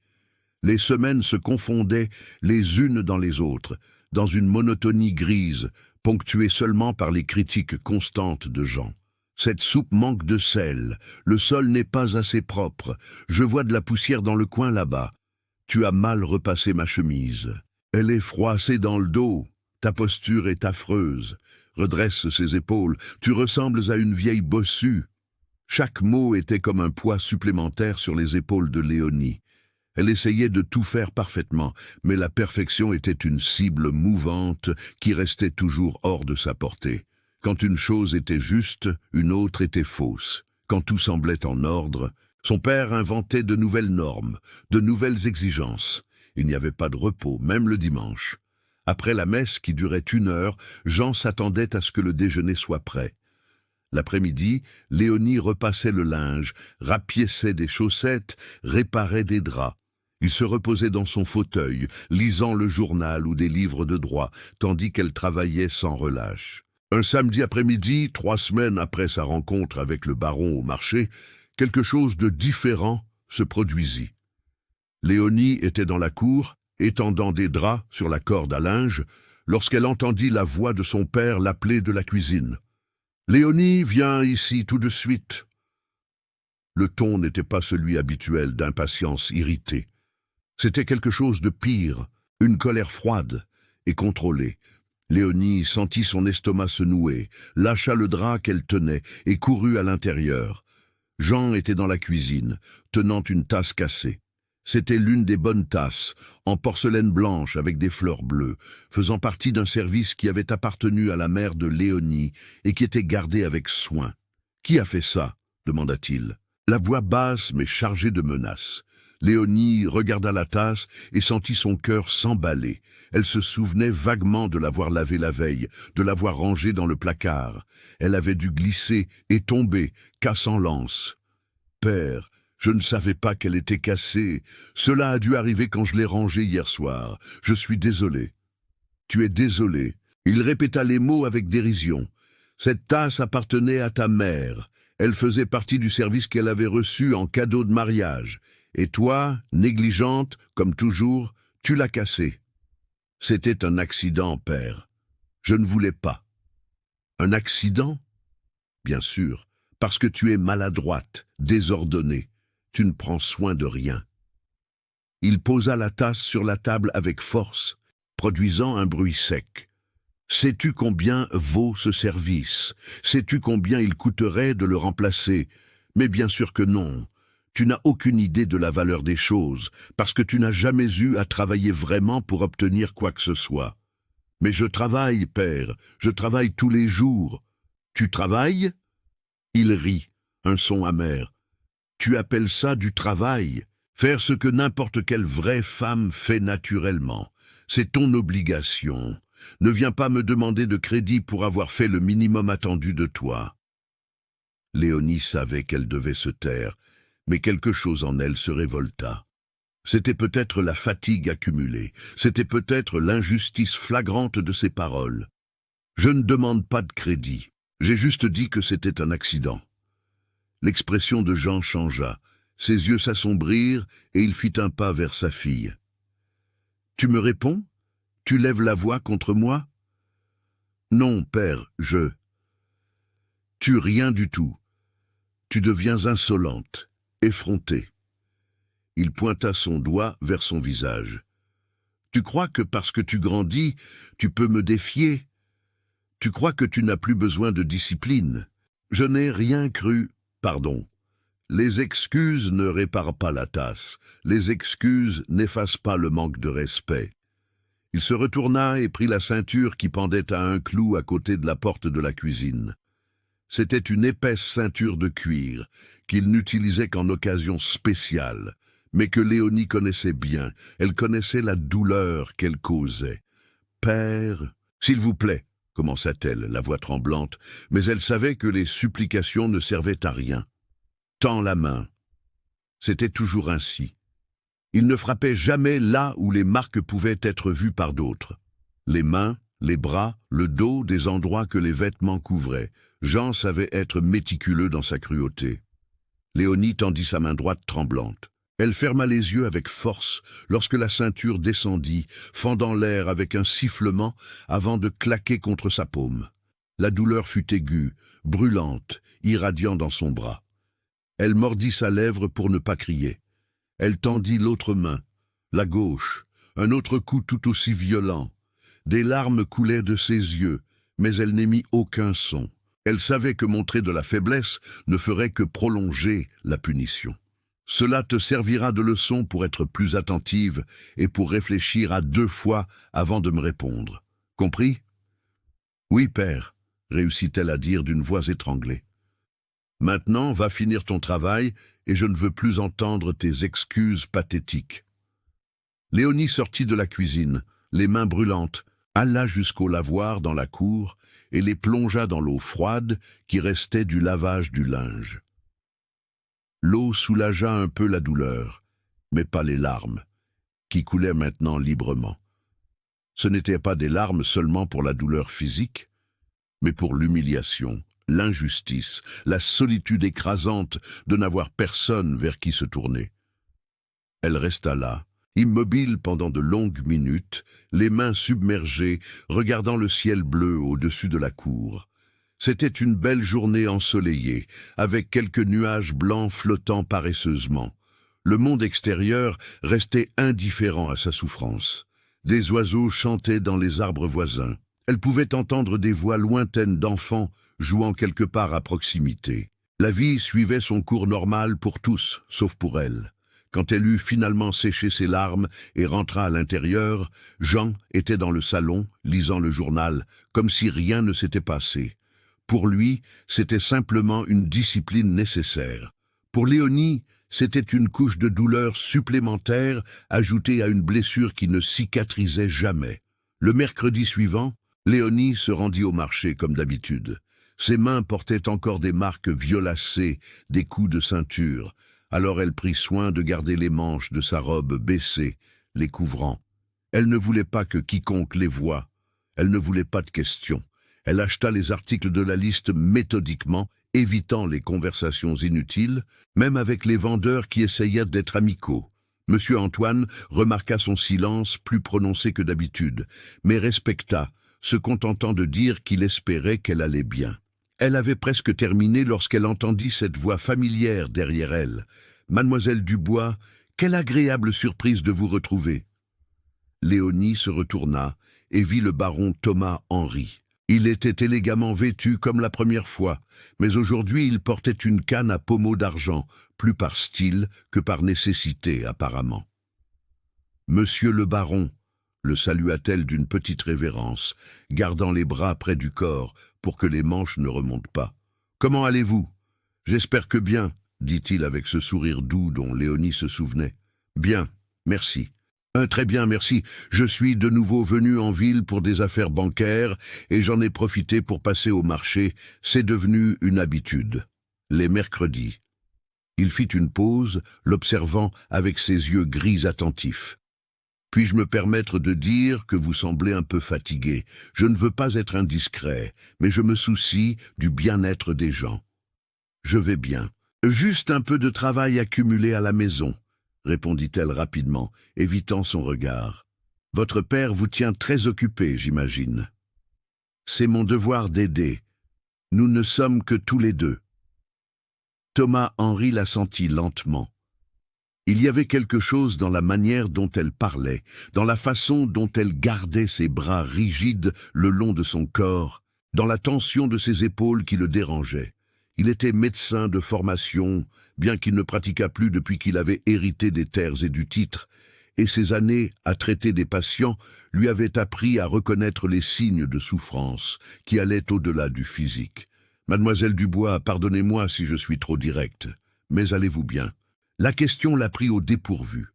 Les semaines se confondaient les unes dans les autres, dans une monotonie grise, ponctuée seulement par les critiques constantes de Jean. Cette soupe manque de sel, le sol n'est pas assez propre, je vois de la poussière dans le coin là-bas. Tu as mal repassé ma chemise. Elle est froissée dans le dos, ta posture est affreuse. redresse ses épaules, tu ressembles à une vieille bossue. Chaque mot était comme un poids supplémentaire sur les épaules de Léonie. Elle essayait de tout faire parfaitement, mais la perfection était une cible mouvante qui restait toujours hors de sa portée. Quand une chose était juste, une autre était fausse. Quand tout semblait en ordre, son père inventait de nouvelles normes, de nouvelles exigences. Il n'y avait pas de repos, même le dimanche. Après la messe qui durait 1 heure, Jean s'attendait à ce que le déjeuner soit prêt. L'après-midi, Léonie repassait le linge, rapiéçait des chaussettes, réparait des draps. Il se reposait dans son fauteuil, lisant le journal ou des livres de droit, tandis qu'elle travaillait sans relâche. Un samedi après-midi, 3 semaines après sa rencontre avec le baron au marché, quelque chose de différent se produisit. Léonie était dans la cour, étendant des draps sur la corde à linge, lorsqu'elle entendit la voix de son père l'appeler de la cuisine. « Léonie, viens ici tout de suite !» Le ton n'était pas celui habituel d'impatience irritée. C'était quelque chose de pire, une colère froide et contrôlée. Léonie sentit son estomac se nouer, lâcha le drap qu'elle tenait et courut à l'intérieur. Jean était dans la cuisine, tenant une tasse cassée. C'était l'une des bonnes tasses, en porcelaine blanche avec des fleurs bleues, faisant partie d'un service qui avait appartenu à la mère de Léonie et qui était gardé avec soin. « Qui a fait ça ?» demanda-t-il. La voix basse mais chargée de menaces. Léonie regarda la tasse et sentit son cœur s'emballer. Elle se souvenait vaguement de l'avoir lavée la veille, de l'avoir rangée dans le placard. Elle avait dû glisser et tomber, cassant l'anse. « Père, je ne savais pas qu'elle était cassée. Cela a dû arriver quand je l'ai rangée hier soir. Je suis désolé. »« Tu es désolé. » Il répéta les mots avec dérision. « Cette tasse appartenait à ta mère. Elle faisait partie du service qu'elle avait reçu en cadeau de mariage. Et toi, négligente, comme toujours, tu l'as cassée. C'était un accident, père. Je ne voulais pas. » « Un accident ? » ?»« Bien sûr, parce que tu es maladroite, désordonnée. Tu ne prends soin de rien. » Il posa la tasse sur la table avec force, produisant un bruit sec. « Sais-tu combien vaut ce service? Sais-tu combien il coûterait de le remplacer? Mais bien sûr que non. Tu n'as aucune idée de la valeur des choses, parce que tu n'as jamais eu à travailler vraiment pour obtenir quoi que ce soit. Mais je travaille, père, je travaille tous les jours. Tu travailles? » Il rit, un son amer. « Tu appelles ça du travail? Faire ce que n'importe quelle vraie femme fait naturellement. C'est ton obligation. Ne viens pas me demander de crédit pour avoir fait le minimum attendu de toi. » Léonie savait qu'elle devait se taire, mais quelque chose en elle se révolta. C'était peut-être la fatigue accumulée, c'était peut-être l'injustice flagrante de ses paroles. « Je ne demande pas de crédit. J'ai juste dit que c'était un accident. » L'expression de Jean changea, ses yeux s'assombrirent et il fit un pas vers sa fille. « Tu me réponds? Tu lèves la voix contre moi? »« Non, père, je... »« Tu rien du tout. Tu deviens insolente, effrontée. » Il pointa son doigt vers son visage. « Tu crois que parce que tu grandis, tu peux me défier? Tu crois que tu n'as plus besoin de discipline? Je n'ai rien cru. Pardon. Les excuses ne réparent pas la tasse. Les excuses n'effacent pas le manque de respect. » Il se retourna et prit la ceinture qui pendait à un clou à côté de la porte de la cuisine. C'était une épaisse ceinture de cuir qu'il n'utilisait qu'en occasion spéciale, mais que Léonie connaissait bien. Elle connaissait la douleur qu'elle causait. « Père, s'il vous plaît !» commença-t-elle, la voix tremblante, mais elle savait que les supplications ne servaient à rien. « Tends la main. » C'était toujours ainsi. Il ne frappait jamais là où les marques pouvaient être vues par d'autres. Les mains, les bras, le dos, des endroits que les vêtements couvraient. Jean savait être méticuleux dans sa cruauté. Léonie tendit sa main droite tremblante. Elle ferma les yeux avec force lorsque la ceinture descendit, fendant l'air avec un sifflement avant de claquer contre sa paume. La douleur fut aiguë, brûlante, irradiant dans son bras. Elle mordit sa lèvre pour ne pas crier. Elle tendit l'autre main, la gauche, un autre coup tout aussi violent. Des larmes coulaient de ses yeux, mais elle n'émit aucun son. Elle savait que montrer de la faiblesse ne ferait que prolonger la punition. Cela te servira de leçon pour être plus attentive et pour réfléchir à 2 fois avant de me répondre. Compris? Oui, père, réussit-elle à dire d'une voix étranglée. Maintenant, va finir ton travail et je ne veux plus entendre tes excuses pathétiques. Léonie sortit de la cuisine, les mains brûlantes, alla jusqu'au lavoir dans la cour et les plongea dans l'eau froide qui restait du lavage du linge. L'eau soulagea un peu la douleur, mais pas les larmes, qui coulaient maintenant librement. Ce n'étaient pas des larmes seulement pour la douleur physique, mais pour l'humiliation, l'injustice, la solitude écrasante de n'avoir personne vers qui se tourner. Elle resta là, immobile pendant de longues minutes, les mains submergées, regardant le ciel bleu au-dessus de la cour. C'était une belle journée ensoleillée, avec quelques nuages blancs flottant paresseusement. Le monde extérieur restait indifférent à sa souffrance. Des oiseaux chantaient dans les arbres voisins. Elle pouvait entendre des voix lointaines d'enfants jouant quelque part à proximité. La vie suivait son cours normal pour tous, sauf pour elle. Quand elle eut finalement séché ses larmes et rentra à l'intérieur, Jean était dans le salon, lisant le journal, comme si rien ne s'était passé. Pour lui, c'était simplement une discipline nécessaire. Pour Léonie, c'était une couche de douleur supplémentaire ajoutée à une blessure qui ne cicatrisait jamais. Le mercredi suivant, Léonie se rendit au marché comme d'habitude. Ses mains portaient encore des marques violacées, des coups de ceinture. Alors elle prit soin de garder les manches de sa robe baissées, les couvrant. Elle ne voulait pas que quiconque les voie. Elle ne voulait pas de questions. Elle acheta les articles de la liste méthodiquement, évitant les conversations inutiles, même avec les vendeurs qui essayaient d'être amicaux. Monsieur Antoine remarqua son silence plus prononcé que d'habitude, mais respecta, se contentant de dire qu'il espérait qu'elle allait bien. Elle avait presque terminé lorsqu'elle entendit cette voix familière derrière elle. « Mademoiselle Dubois, quelle agréable surprise de vous retrouver !» Léonie se retourna et vit le baron Thomas Henry. Il était élégamment vêtu comme la première fois, mais aujourd'hui il portait une canne à pommeau d'argent, plus par style que par nécessité apparemment. « Monsieur le baron !» le salua-t-elle d'une petite révérence, gardant les bras près du corps pour que les manches ne remontent pas. « Comment allez-vous ? J'espère que bien, dit-il avec ce sourire doux dont Léonie se souvenait. Bien, merci. Très bien, merci. Je suis de nouveau venu en ville pour des affaires bancaires et j'en ai profité pour passer au marché. C'est devenu une habitude. Les mercredis. Il fit une pause, l'observant avec ses yeux gris attentifs. Puis-je me permettre de dire que vous semblez un peu fatigué. Je ne veux pas être indiscret, mais je me soucie du bien-être des gens. Je vais bien. Juste un peu de travail accumulé à la maison, répondit-elle rapidement, évitant son regard. Votre père vous tient très occupé, j'imagine. C'est mon devoir d'aider. Nous ne sommes que tous les deux. Thomas Henry la sentit lentement. Il y avait quelque chose dans la manière dont elle parlait, dans la façon dont elle gardait ses bras rigides le long de son corps, dans la tension de ses épaules qui le dérangeait. Il était médecin de formation, bien qu'il ne pratiquât plus depuis qu'il avait hérité des terres et du titre, et ses années à traiter des patients lui avaient appris à reconnaître les signes de souffrance qui allaient au-delà du physique. « Mademoiselle Dubois, pardonnez-moi si je suis trop direct, mais allez-vous bien ?» La question l'a pris au dépourvu.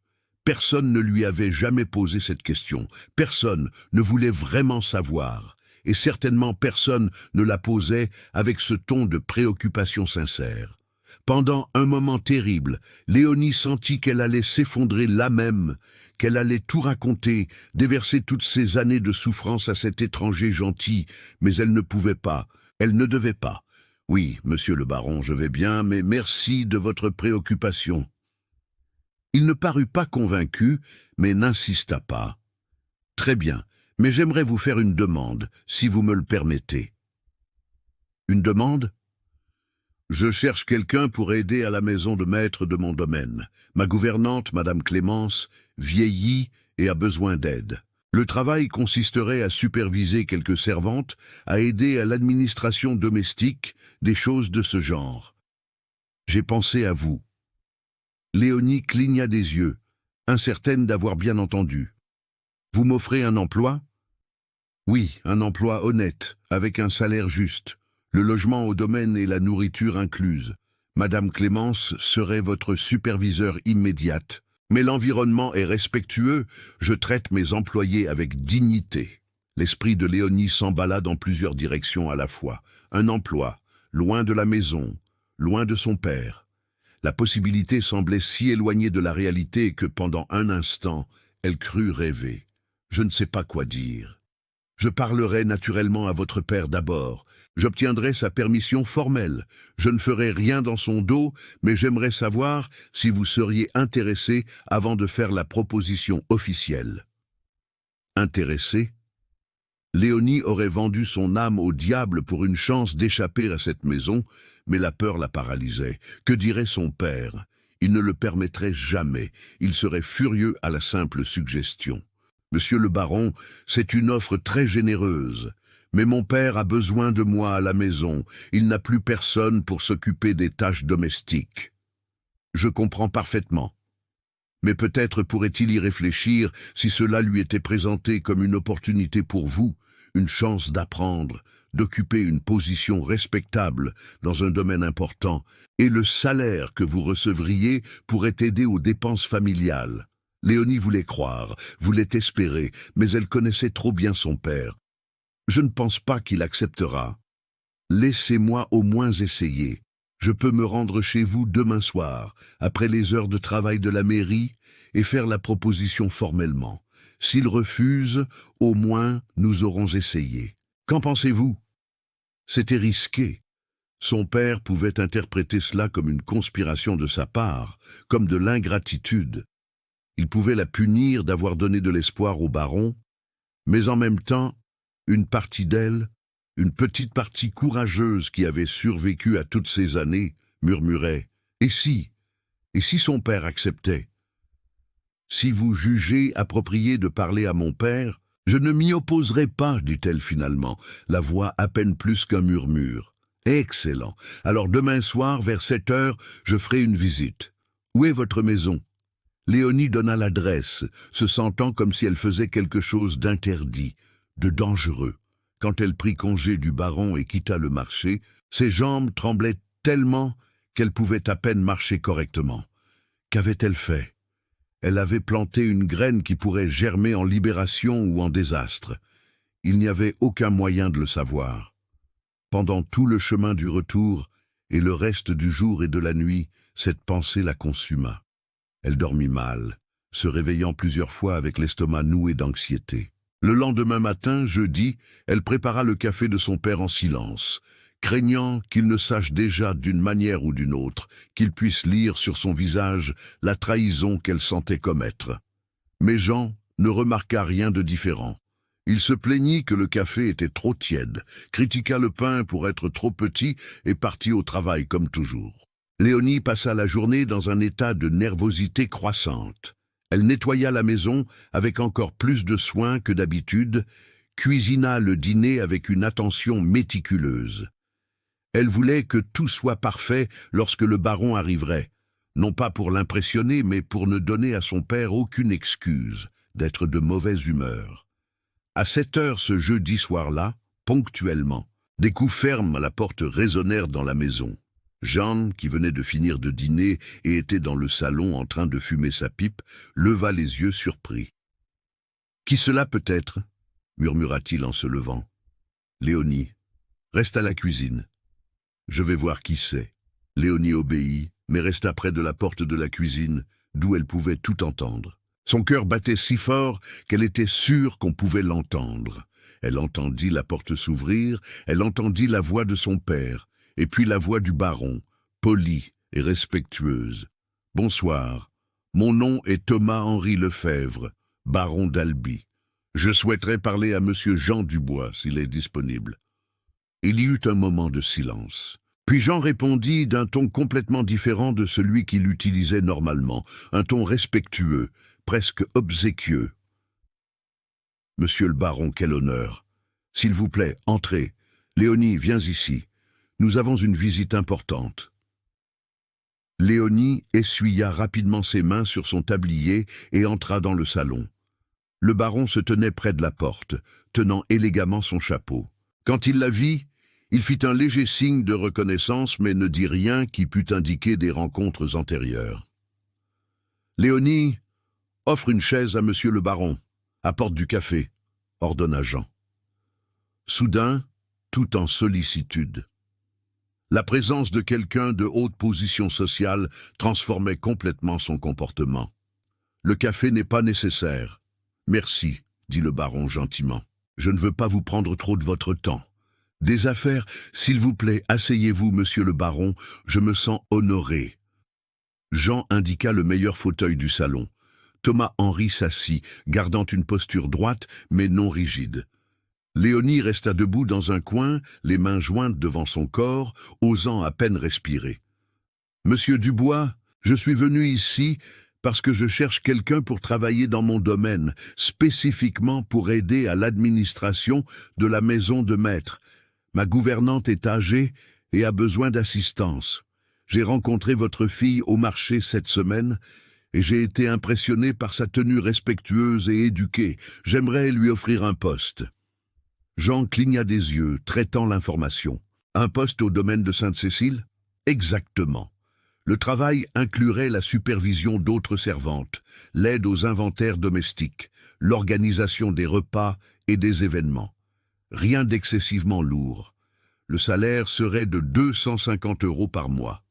Personne ne lui avait jamais posé cette question. Personne ne voulait vraiment savoir. Et certainement personne ne la posait avec ce ton de préoccupation sincère. Pendant un moment terrible, Léonie sentit qu'elle allait s'effondrer là même, qu'elle allait tout raconter, déverser toutes ces années de souffrance à cet étranger gentil, mais elle ne pouvait pas, elle ne devait pas. « Oui, monsieur le baron, je vais bien, mais merci de votre préoccupation. » Il ne parut pas convaincu, mais n'insista pas. « Très bien, mais j'aimerais vous faire une demande, si vous me le permettez. » « Une demande ? Je cherche quelqu'un pour aider à la maison de maître de mon domaine. Ma gouvernante, Madame Clémence, vieillit et a besoin d'aide. Le travail consisterait à superviser quelques servantes, à aider à l'administration domestique, des choses de ce genre. J'ai pensé à vous. Léonie cligna des yeux, incertaine d'avoir bien entendu. Vous m'offrez un emploi? Oui, un emploi honnête, avec un salaire juste, le logement au domaine et la nourriture incluse. Madame Clémence serait votre superviseur immédiate. Mais l'environnement est respectueux, je traite mes employés avec dignité. L'esprit de Léonie s'emballa dans plusieurs directions à la fois. Un emploi, loin de la maison, loin de son père. La possibilité semblait si éloignée de la réalité que pendant un instant, elle crut rêver. Je ne sais pas quoi dire. Je parlerai naturellement à votre père d'abord. J'obtiendrai sa permission formelle. Je ne ferai rien dans son dos, mais j'aimerais savoir si vous seriez intéressé avant de faire la proposition officielle. Intéressé? Léonie aurait vendu son âme au diable pour une chance d'échapper à cette maison, mais la peur la paralysait. Que dirait son père? Il ne le permettrait jamais. Il serait furieux à la simple suggestion. Monsieur le baron, c'est une offre très généreuse. Mais mon père a besoin de moi à la maison. Il n'a plus personne pour s'occuper des tâches domestiques. Je comprends parfaitement. Mais peut-être pourrait-il y réfléchir si cela lui était présenté comme une opportunité pour vous, une chance d'apprendre, d'occuper une position respectable dans un domaine important, et le salaire que vous recevriez pourrait aider aux dépenses familiales. Léonie voulait croire, voulait espérer, mais elle connaissait trop bien son père. Je ne pense pas qu'il acceptera. Laissez-moi au moins essayer. Je peux me rendre chez vous demain soir, après les heures de travail de la mairie, et faire la proposition formellement. S'il refuse, au moins nous aurons essayé. Qu'en pensez-vous? C'était risqué. Son père pouvait interpréter cela comme une conspiration de sa part, comme de l'ingratitude. Il pouvait la punir d'avoir donné de l'espoir au baron, mais en même temps, une partie d'elle, une petite partie courageuse qui avait survécu à toutes ces années, murmurait « Et si son père acceptait? Si vous jugez approprié de parler à mon père, je ne m'y opposerai pas, dit-elle finalement, la voix à peine plus qu'un murmure. Excellent. Alors demain soir, vers 7 heures, je ferai une visite. Où est votre maison? Léonie donna l'adresse, se sentant comme si elle faisait quelque chose d'interdit, de dangereux. Quand elle prit congé du baron et quitta le marché, ses jambes tremblaient tellement qu'elle pouvait à peine marcher correctement. Qu'avait-elle fait? Elle avait planté une graine qui pourrait germer en libération ou en désastre. Il n'y avait aucun moyen de le savoir. Pendant tout le chemin du retour et le reste du jour et de la nuit, cette pensée la consuma. Elle dormit mal, se réveillant plusieurs fois avec l'estomac noué d'anxiété. Le lendemain matin, jeudi, elle prépara le café de son père en silence, craignant qu'il ne sache déjà d'une manière ou d'une autre, qu'il puisse lire sur son visage la trahison qu'elle sentait commettre. Mais Jean ne remarqua rien de différent. Il se plaignit que le café était trop tiède, critiqua le pain pour être trop petit et partit au travail comme toujours. Léonie passa la journée dans un état de nervosité croissante. Elle nettoya la maison avec encore plus de soin que d'habitude, cuisina le dîner avec une attention méticuleuse. Elle voulait que tout soit parfait lorsque le baron arriverait, non pas pour l'impressionner, mais pour ne donner à son père aucune excuse d'être de mauvaise humeur. À 7 heures ce jeudi soir-là, ponctuellement, des coups fermes à la porte résonnèrent dans la maison. Jeanne, qui venait de finir de dîner et était dans le salon en train de fumer sa pipe, leva les yeux surpris. « Qui cela peut être ?» murmura-t-il en se levant. « Léonie, reste à la cuisine. Je vais voir qui c'est. » Léonie obéit, mais resta près de la porte de la cuisine, d'où elle pouvait tout entendre. Son cœur battait si fort qu'elle était sûre qu'on pouvait l'entendre. Elle entendit la porte s'ouvrir, elle entendit la voix de son père, et puis la voix du baron, polie et respectueuse. « Bonsoir, mon nom est Thomas-Henri Lefebvre, baron d'Albi. Je souhaiterais parler à monsieur Jean Dubois, s'il est disponible. » Il y eut un moment de silence. Puis Jean répondit d'un ton complètement différent de celui qu'il utilisait normalement, un ton respectueux, presque obséquieux. Monsieur le baron, quel honneur. S'il vous plaît, entrez. Léonie, viens ici. Nous avons une visite importante. Léonie essuya rapidement ses mains sur son tablier et entra dans le salon. Le baron se tenait près de la porte, tenant élégamment son chapeau. Quand il la vit, il fit un léger signe de reconnaissance, mais ne dit rien qui pût indiquer des rencontres antérieures. Léonie, offre une chaise à monsieur le baron, apporte du café, ordonna Jean. Soudain, tout en sollicitude. La présence de quelqu'un de haute position sociale transformait complètement son comportement. Le café n'est pas nécessaire. Merci, dit le baron gentiment. Je ne veux pas vous prendre trop de votre temps. Des affaires, s'il vous plaît, asseyez-vous, monsieur le baron, je me sens honoré. Jean indiqua le meilleur fauteuil du salon. Thomas-Henri s'assit, gardant une posture droite mais non rigide. Léonie resta debout dans un coin, les mains jointes devant son corps, osant à peine respirer. « Monsieur Dubois, je suis venu ici parce que je cherche quelqu'un pour travailler dans mon domaine, spécifiquement pour aider à l'administration de la maison de maître. Ma gouvernante est âgée et a besoin d'assistance. J'ai rencontré votre fille au marché cette semaine et j'ai été impressionné par sa tenue respectueuse et éduquée. J'aimerais lui offrir un poste. » Jean cligna des yeux, traitant l'information. Un poste au domaine de Sainte-Cécile? Exactement. Le travail inclurait la supervision d'autres servantes, l'aide aux inventaires domestiques, l'organisation des repas et des événements. Rien d'excessivement lourd. Le salaire serait de 250 € par mois.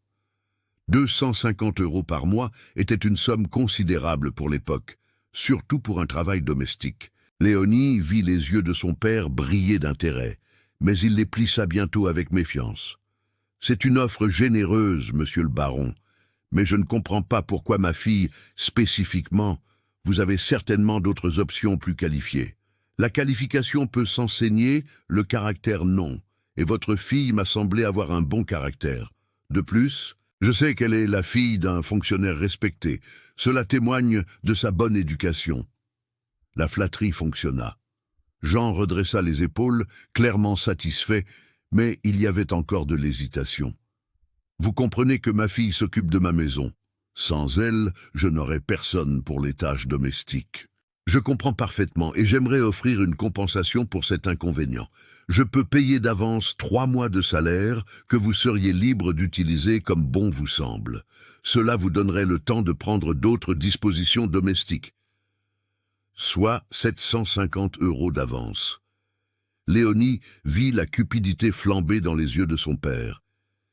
250 € par mois était une somme considérable pour l'époque, surtout pour un travail domestique. Léonie vit les yeux de son père briller d'intérêt, mais il les plissa bientôt avec méfiance. « C'est une offre généreuse, monsieur le baron, mais je ne comprends pas pourquoi ma fille, spécifiquement, vous avez certainement d'autres options plus qualifiées. La qualification peut s'enseigner, le caractère non, et votre fille m'a semblé avoir un bon caractère. De plus, je sais qu'elle est la fille d'un fonctionnaire respecté. Cela témoigne de sa bonne éducation. » La flatterie fonctionna. Jean redressa les épaules, clairement satisfait, mais il y avait encore de l'hésitation. « Vous comprenez que ma fille s'occupe de ma maison. Sans elle, je n'aurais personne pour les tâches domestiques. Je comprends parfaitement et j'aimerais offrir une compensation pour cet inconvénient. Je peux payer d'avance 3 mois de salaire que vous seriez libre d'utiliser comme bon vous semble. Cela vous donnerait le temps de prendre d'autres dispositions domestiques. Soit 750 € d'avance. » Léonie vit la cupidité flamber dans les yeux de son père.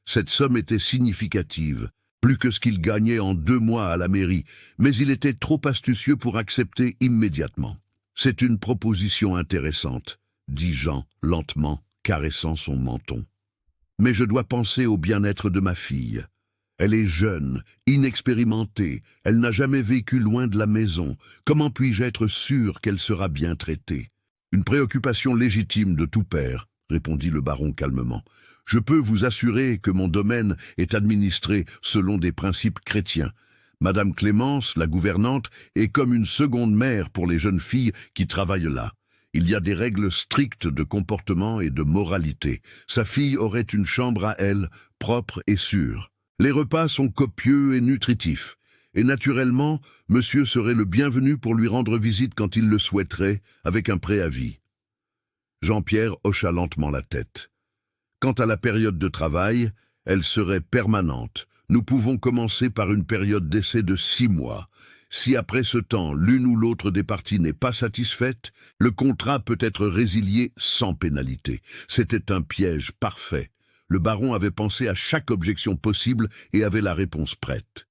Cette somme était significative, plus que ce qu'il gagnait en 2 mois à la mairie, mais il était trop astucieux pour accepter immédiatement. « C'est une proposition intéressante, » dit Jean lentement, caressant son menton. « Mais je dois penser au bien-être de ma fille. Elle est jeune, inexpérimentée, elle n'a jamais vécu loin de la maison. Comment puis-je être sûr qu'elle sera bien traitée ? » « Une préoccupation légitime de tout père, » répondit le baron calmement. « Je peux vous assurer que mon domaine est administré selon des principes chrétiens. Madame Clémence, la gouvernante, est comme une seconde mère pour les jeunes filles qui travaillent là. Il y a des règles strictes de comportement et de moralité. Sa fille aurait une chambre à elle, propre et sûre. Les repas sont copieux et nutritifs. Et naturellement, monsieur serait le bienvenu pour lui rendre visite quand il le souhaiterait, avec un préavis. » Jean-Pierre hocha lentement la tête. « Quant à la période de travail, elle serait permanente. Nous pouvons commencer par une période d'essai de 6 mois. Si après ce temps, l'une ou l'autre des parties n'est pas satisfaite, le contrat peut être résilié sans pénalité. » C'était un piège parfait. Le baron avait pensé à chaque objection possible et avait la réponse prête.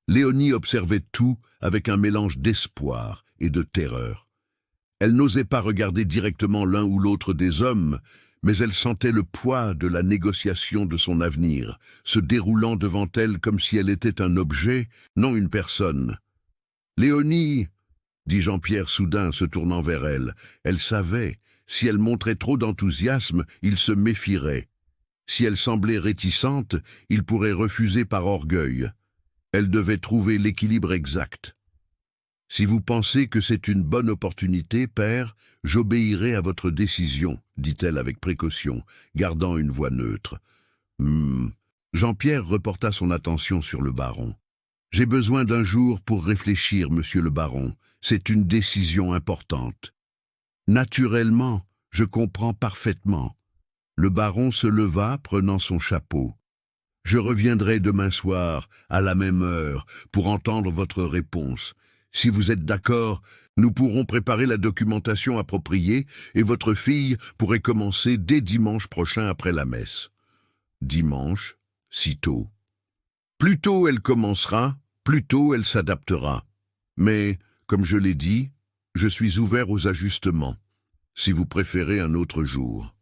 Léonie observait tout avec un mélange d'espoir et de terreur. Elle n'osait pas regarder directement l'un ou l'autre des hommes, mais elle sentait le poids de la négociation de son avenir, se déroulant devant elle comme si elle était un objet, non une personne. « Léonie !» dit Jean-Pierre soudain, se tournant vers elle. Elle savait, si elle montrait trop d'enthousiasme, il se méfierait. Si elle semblait réticente, il pourrait refuser par orgueil. Elle devait trouver l'équilibre exact. « Si vous pensez que c'est une bonne opportunité, père, j'obéirai à votre décision, dit-elle avec précaution, gardant une voix neutre. Jean-Pierre reporta son attention sur le baron. J'ai besoin d'un jour pour réfléchir, monsieur le baron. C'est une décision importante. Naturellement, je comprends parfaitement. Le baron se leva, prenant son chapeau. Je reviendrai demain soir, à la même heure, pour entendre votre réponse. Si vous êtes d'accord, nous pourrons préparer la documentation appropriée et votre fille pourrait commencer dès dimanche prochain après la messe. Dimanche, si tôt. Plus tôt elle commencera, plus tôt elle s'adaptera. Mais, comme je l'ai dit, je suis ouvert aux ajustements, si vous préférez un autre jour.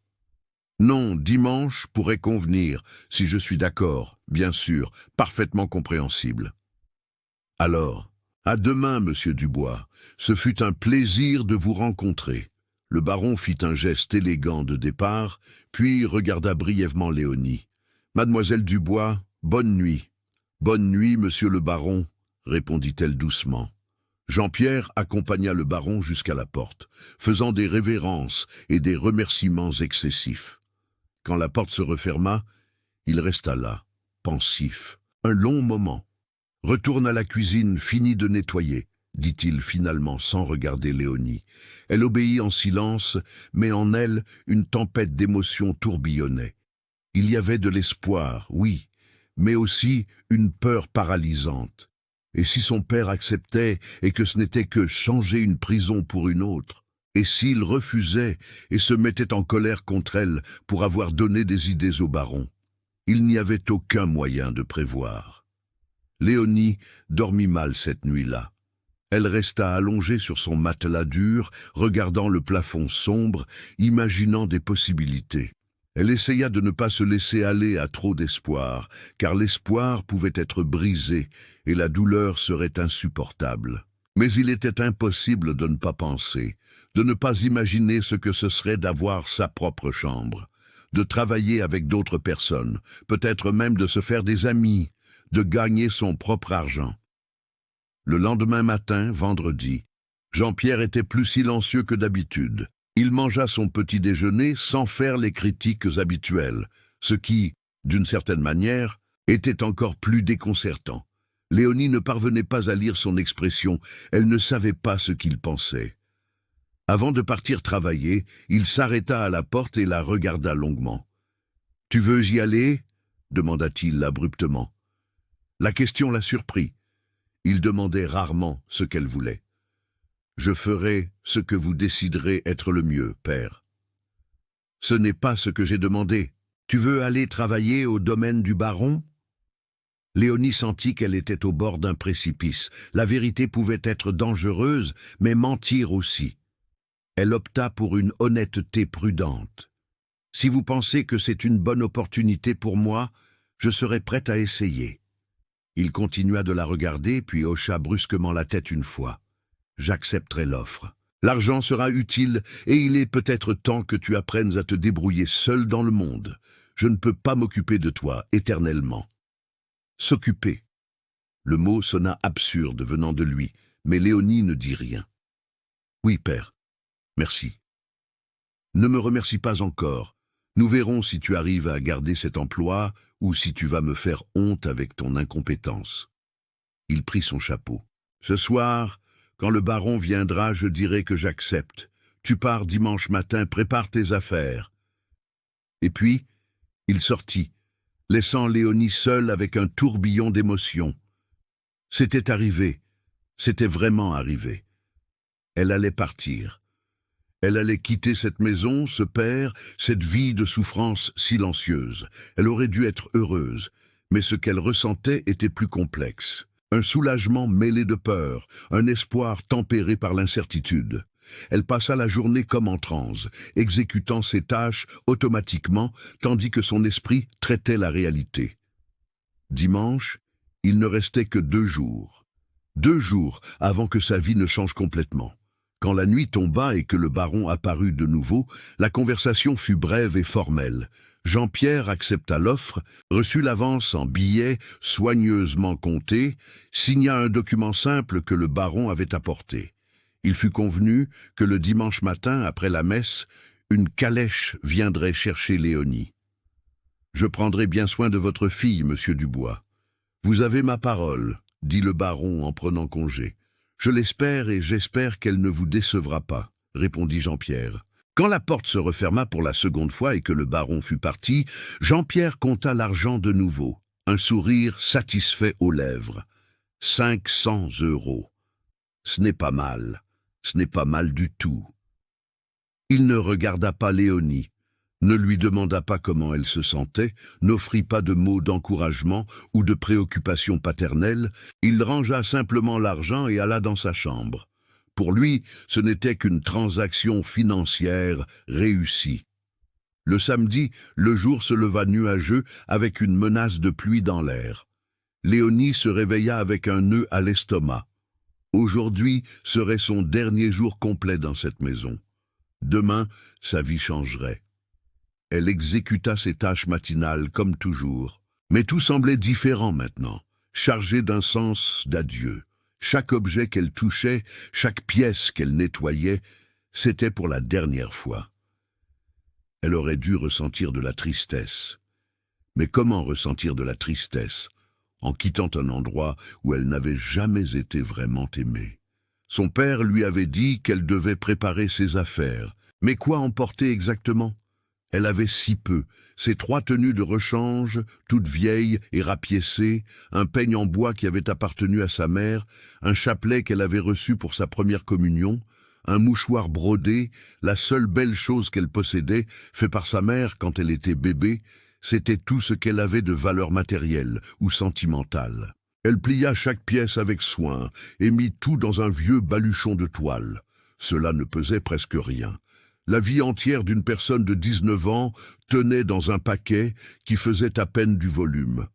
Non, dimanche pourrait convenir, si je suis d'accord, bien sûr, parfaitement compréhensible. Alors, à demain, monsieur Dubois. Ce fut un plaisir de vous rencontrer. Le baron fit un geste élégant de départ, puis regarda brièvement Léonie. Mademoiselle Dubois, bonne nuit. Bonne nuit, monsieur le baron, répondit-elle doucement. Jean-Pierre accompagna le baron jusqu'à la porte, faisant des révérences et des remerciements excessifs. Quand la porte se referma, il resta là, pensif, un long moment. « Retourne à la cuisine, finis de nettoyer », dit-il finalement sans regarder Léonie. Elle obéit en silence, mais en elle, une tempête d'émotions tourbillonnait. Il y avait de l'espoir, oui, mais aussi une peur paralysante. Et si son père acceptait et que ce n'était que changer une prison pour une autre? Et s'il refusait et se mettait en colère contre elle pour avoir donné des idées au baron? Il n'y avait aucun moyen de prévoir. Léonie dormit mal cette nuit-là. Elle resta allongée sur son matelas dur, regardant le plafond sombre, imaginant des possibilités. Elle essaya de ne pas se laisser aller à trop d'espoir, car l'espoir pouvait être brisé et la douleur serait insupportable. Mais il était impossible de ne pas penser, de ne pas imaginer ce que ce serait d'avoir sa propre chambre, de travailler avec d'autres personnes, peut-être même de se faire des amis, de gagner son propre argent. Le lendemain matin, vendredi, Jean-Pierre était plus silencieux que d'habitude. Il mangea son petit déjeuner sans faire les critiques habituelles, ce qui, d'une certaine manière, était encore plus déconcertant. Léonie ne parvenait pas à lire son expression, elle ne savait pas ce qu'il pensait. Avant de partir travailler, il s'arrêta à la porte et la regarda longuement. « Tu veux y aller ?» demanda-t-il abruptement. La question la surprit. Il demandait rarement ce qu'elle voulait. « Je ferai ce que vous déciderez être le mieux, père. »« Ce n'est pas ce que j'ai demandé. Tu veux aller travailler au domaine du baron ?» Léonie sentit qu'elle était au bord d'un précipice. La vérité pouvait être dangereuse, mais mentir aussi. Elle opta pour une honnêteté prudente. « Si vous pensez que c'est une bonne opportunité pour moi, je serai prête à essayer. » Il continua de la regarder, puis hocha brusquement la tête une fois. « J'accepterai l'offre. L'argent sera utile, et il est peut-être temps que tu apprennes à te débrouiller seul dans le monde. Je ne peux pas m'occuper de toi éternellement. » S'occuper. Le mot sonna absurde venant de lui, mais Léonie ne dit rien. « Oui, père. Merci. »« Ne me remercie pas encore. Nous verrons si tu arrives à garder cet emploi ou si tu vas me faire honte avec ton incompétence. » Il prit son chapeau. « Ce soir, quand le baron viendra, je dirai que j'accepte. Tu pars dimanche matin, prépare tes affaires. » Et puis, il sortit, laissant Léonie seule avec un tourbillon d'émotions. C'était arrivé, c'était vraiment arrivé. Elle allait partir. Elle allait quitter cette maison, ce père, cette vie de souffrance silencieuse. Elle aurait dû être heureuse, mais ce qu'elle ressentait était plus complexe. Un soulagement mêlé de peur, un espoir tempéré par l'incertitude. Elle passa la journée comme en transe, exécutant ses tâches automatiquement, tandis que son esprit traitait la réalité. Dimanche, il ne restait que 2 jours. 2 jours avant que sa vie ne change complètement. Quand la nuit tomba et que le baron apparut de nouveau, la conversation fut brève et formelle. Jean-Pierre accepta l'offre, reçut l'avance en billets soigneusement comptés, signa un document simple que le baron avait apporté. Il fut convenu que le dimanche matin, après la messe, une calèche viendrait chercher Léonie. « Je prendrai bien soin de votre fille, monsieur Dubois. Vous avez ma parole, dit le baron en prenant congé. Je l'espère et j'espère qu'elle ne vous décevra pas, répondit Jean-Pierre. Quand la porte se referma pour la seconde fois et que le baron fut parti, Jean-Pierre compta l'argent de nouveau, un sourire satisfait aux lèvres. 500 €. Ce n'est pas mal, ce n'est pas mal du tout. Il ne regarda pas Léonie, ne lui demanda pas comment elle se sentait, n'offrit pas de mots d'encouragement ou de préoccupation paternelle, il rangea simplement l'argent et alla dans sa chambre. Pour lui, ce n'était qu'une transaction financière réussie. Le samedi, le jour se leva nuageux avec une menace de pluie dans l'air. Léonie se réveilla avec un nœud à l'estomac. Aujourd'hui serait son dernier jour complet dans cette maison. Demain, sa vie changerait. Elle exécuta ses tâches matinales comme toujours. Mais tout semblait différent maintenant, chargé d'un sens d'adieu. Chaque objet qu'elle touchait, chaque pièce qu'elle nettoyait, c'était pour la dernière fois. Elle aurait dû ressentir de la tristesse. Mais comment ressentir de la tristesse en quittant un endroit où elle n'avait jamais été vraiment aimée? Son père lui avait dit qu'elle devait préparer ses affaires. Mais quoi emporter exactement? Elle avait si peu, ses 3 tenues de rechange, toutes vieilles et rapiécées, un peigne en bois qui avait appartenu à sa mère, un chapelet qu'elle avait reçu pour sa première communion, un mouchoir brodé, la seule belle chose qu'elle possédait, fait par sa mère quand elle était bébé, c'était tout ce qu'elle avait de valeur matérielle ou sentimentale. Elle plia chaque pièce avec soin et mit tout dans un vieux baluchon de toile. Cela ne pesait presque rien. La vie entière d'une personne de 19 ans tenait dans un paquet qui faisait à peine du volume.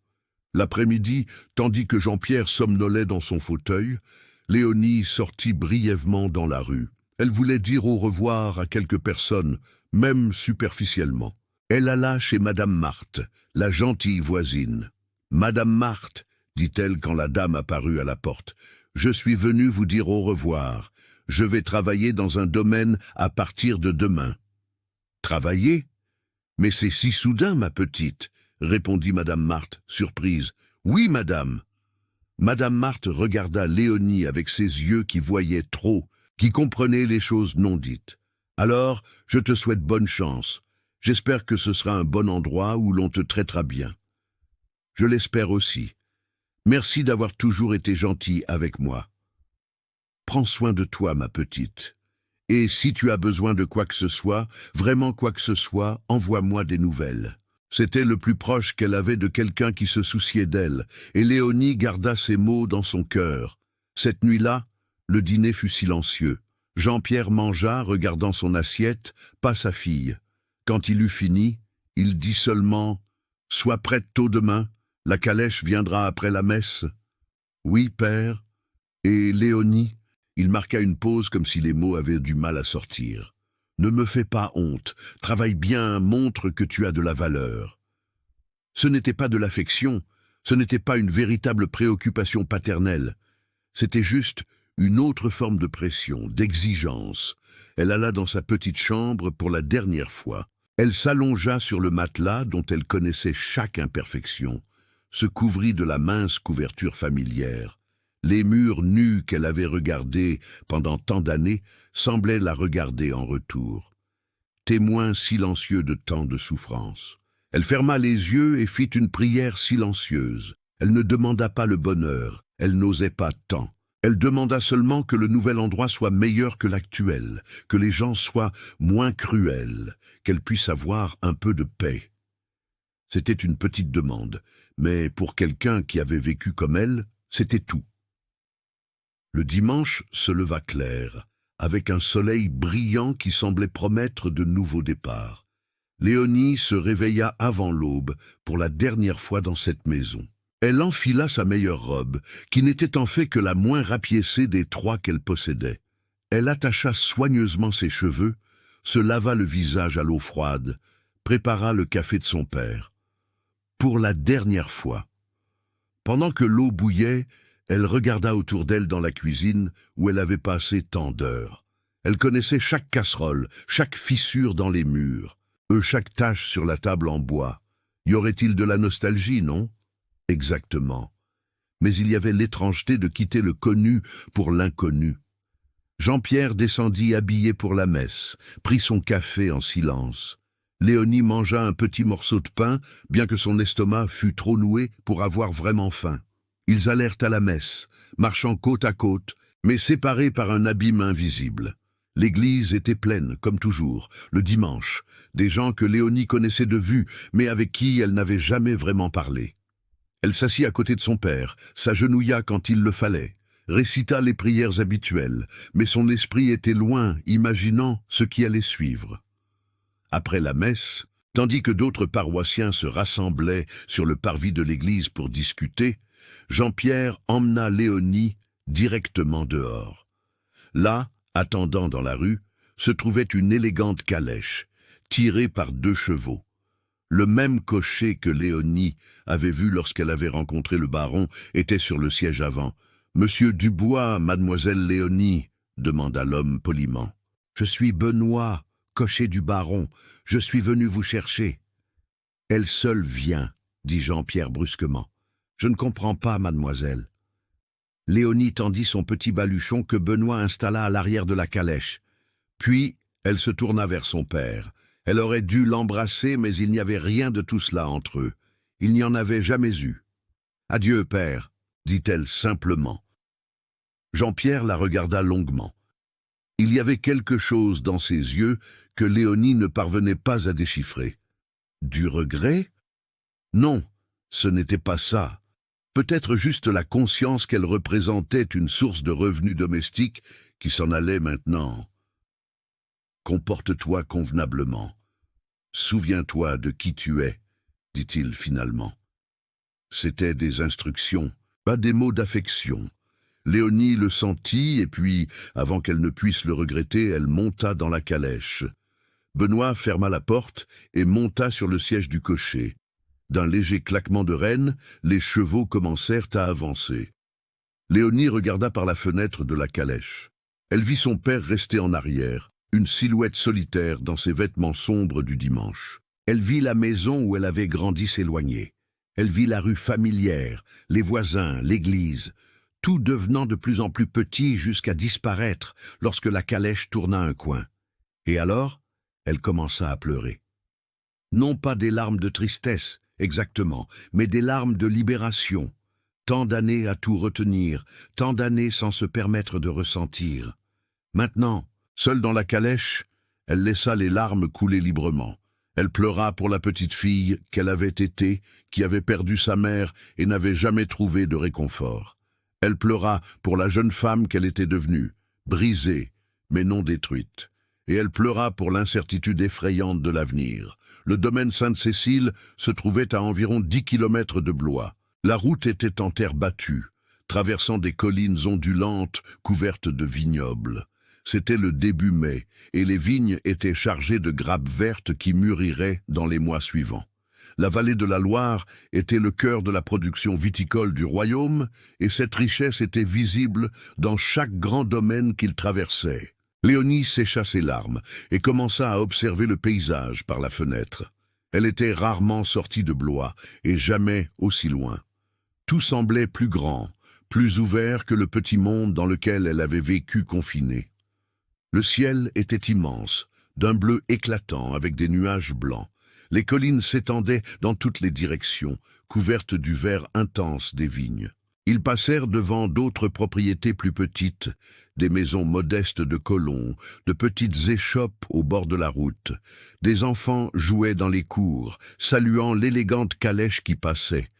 L'après-midi, tandis que Jean-Pierre somnolait dans son fauteuil, Léonie sortit brièvement dans la rue. Elle voulait dire au revoir à quelques personnes, même superficiellement. Elle alla chez Madame Marthe, la gentille voisine. « Madame Marthe, dit-elle quand la dame apparut à la porte, « je suis venue vous dire au revoir. Je vais travailler dans un domaine à partir de demain. » « Travailler? Mais c'est si soudain, ma petite, répondit Madame Marthe, surprise. « Oui, madame. » Madame Marthe regarda Léonie avec ses yeux qui voyaient trop, qui comprenaient les choses non dites. « Alors, je te souhaite bonne chance. J'espère que ce sera un bon endroit où l'on te traitera bien. »« Je l'espère aussi. Merci d'avoir toujours été gentille avec moi. » « Prends soin de toi, ma petite. Et si tu as besoin de quoi que ce soit, vraiment quoi que ce soit, envoie-moi des nouvelles. » C'était le plus proche qu'elle avait de quelqu'un qui se souciait d'elle, et Léonie garda ces mots dans son cœur. Cette nuit-là, le dîner fut silencieux. Jean-Pierre mangea, regardant son assiette, pas sa fille. Quand il eut fini, il dit seulement « Sois prête tôt demain, la calèche viendra après la messe. »« Oui, père. Et Léonie ?» Il marqua une pause comme si les mots avaient du mal à sortir. « Ne me fais pas honte, travaille bien, montre que tu as de la valeur. » Ce n'était pas de l'affection, ce n'était pas une véritable préoccupation paternelle. C'était juste une autre forme de pression, d'exigence. Elle alla dans sa petite chambre pour la dernière fois. Elle s'allongea sur le matelas dont elle connaissait chaque imperfection, se couvrit de la mince couverture familière. Les murs nus qu'elle avait regardés pendant tant d'années semblaient la regarder en retour. Témoin silencieux de tant de souffrance. Elle ferma les yeux et fit une prière silencieuse. Elle ne demanda pas le bonheur, elle n'osait pas tant. Elle demanda seulement que le nouvel endroit soit meilleur que l'actuel, que les gens soient moins cruels, qu'elle puisse avoir un peu de paix. C'était une petite demande, mais pour quelqu'un qui avait vécu comme elle, c'était tout. Le dimanche se leva clair, avec un soleil brillant qui semblait promettre de nouveaux départs. Léonie se réveilla avant l'aube pour la dernière fois dans cette maison. Elle enfila sa meilleure robe, qui n'était en fait que la moins rapiécée des 3 qu'elle possédait. Elle attacha soigneusement ses cheveux, se lava le visage à l'eau froide, prépara le café de son père. Pour la dernière fois. Pendant que l'eau bouillait, elle regarda autour d'elle dans la cuisine où elle avait passé tant d'heures. Elle connaissait chaque casserole, chaque fissure dans les murs, chaque tache sur la table en bois. Y aurait-il de la nostalgie, non? Exactement. Mais il y avait l'étrangeté de quitter le connu pour l'inconnu. Jean-Pierre descendit habillé pour la messe, prit son café en silence. Léonie mangea un petit morceau de pain, bien que son estomac fût trop noué pour avoir vraiment faim. Ils allèrent à la messe, marchant côte à côte, mais séparés par un abîme invisible. L'église était pleine, comme toujours, le dimanche, des gens que Léonie connaissait de vue, mais avec qui elle n'avait jamais vraiment parlé. Elle s'assit à côté de son père, s'agenouilla quand il le fallait, récita les prières habituelles, mais son esprit était loin, imaginant ce qui allait suivre. Après la messe, tandis que d'autres paroissiens se rassemblaient sur le parvis de l'église pour discuter, Jean-Pierre emmena Léonie directement dehors. Là, attendant dans la rue, se trouvait une élégante calèche, tirée par 2 chevaux. Le même cocher que Léonie avait vu lorsqu'elle avait rencontré le baron était sur le siège avant. « Monsieur Dubois, mademoiselle Léonie » demanda l'homme poliment. « Je suis Benoît, cocher du baron. Je suis venu vous chercher. »« Elle seule vient, » dit Jean-Pierre brusquement. « Je ne comprends pas, mademoiselle. » Léonie tendit son petit baluchon que Benoît installa à l'arrière de la calèche. Puis, elle se tourna vers son père. Elle aurait dû l'embrasser, mais il n'y avait rien de tout cela entre eux. Il n'y en avait jamais eu. « Adieu, père, » dit-elle simplement. Jean-Pierre la regarda longuement. Il y avait quelque chose dans ses yeux que Léonie ne parvenait pas à déchiffrer. Du regret? Non, ce n'était pas ça. Peut-être juste la conscience qu'elle représentait une source de revenus domestiques qui s'en allait maintenant. Comporte-toi convenablement. Souviens-toi de qui tu es, dit-il finalement. C'étaient des instructions, pas des mots d'affection. Léonie le sentit et puis, avant qu'elle ne puisse le regretter, elle monta dans la calèche. Benoît ferma la porte et monta sur le siège du cocher. D'un léger claquement de rênes, les chevaux commencèrent à avancer. Léonie regarda par la fenêtre de la calèche. Elle vit son père rester en arrière, une silhouette solitaire dans ses vêtements sombres du dimanche. Elle vit la maison où elle avait grandi s'éloigner. Elle vit la rue familière, les voisins, l'église, tout devenant de plus en plus petit jusqu'à disparaître lorsque la calèche tourna un coin. Et alors, elle commença à pleurer. Non pas des larmes de tristesse, exactement, mais des larmes de libération. Tant d'années à tout retenir, tant d'années sans se permettre de ressentir. Maintenant, seule dans la calèche, elle laissa les larmes couler librement. Elle pleura pour la petite fille qu'elle avait été, qui avait perdu sa mère et n'avait jamais trouvé de réconfort. Elle pleura pour la jeune femme qu'elle était devenue, brisée, mais non détruite. Et elle pleura pour l'incertitude effrayante de l'avenir. Le domaine Sainte-Cécile se trouvait à environ 10 kilomètres de Blois. La route était en terre battue, traversant des collines ondulantes couvertes de vignobles. C'était le début mai, et les vignes étaient chargées de grappes vertes qui mûriraient dans les mois suivants. La vallée de la Loire était le cœur de la production viticole du royaume, et cette richesse était visible dans chaque grand domaine qu'il traversait. Léonie sécha ses larmes et commença à observer le paysage par la fenêtre. Elle était rarement sortie de Blois, et jamais aussi loin. Tout semblait plus grand, plus ouvert que le petit monde dans lequel elle avait vécu confinée. Le ciel était immense, d'un bleu éclatant avec des nuages blancs. Les collines s'étendaient dans toutes les directions, couvertes du vert intense des vignes. Ils passèrent devant d'autres propriétés plus petites, des maisons modestes de colons, de petites échoppes au bord de la route. Des enfants jouaient dans les cours, saluant l'élégante calèche qui passait.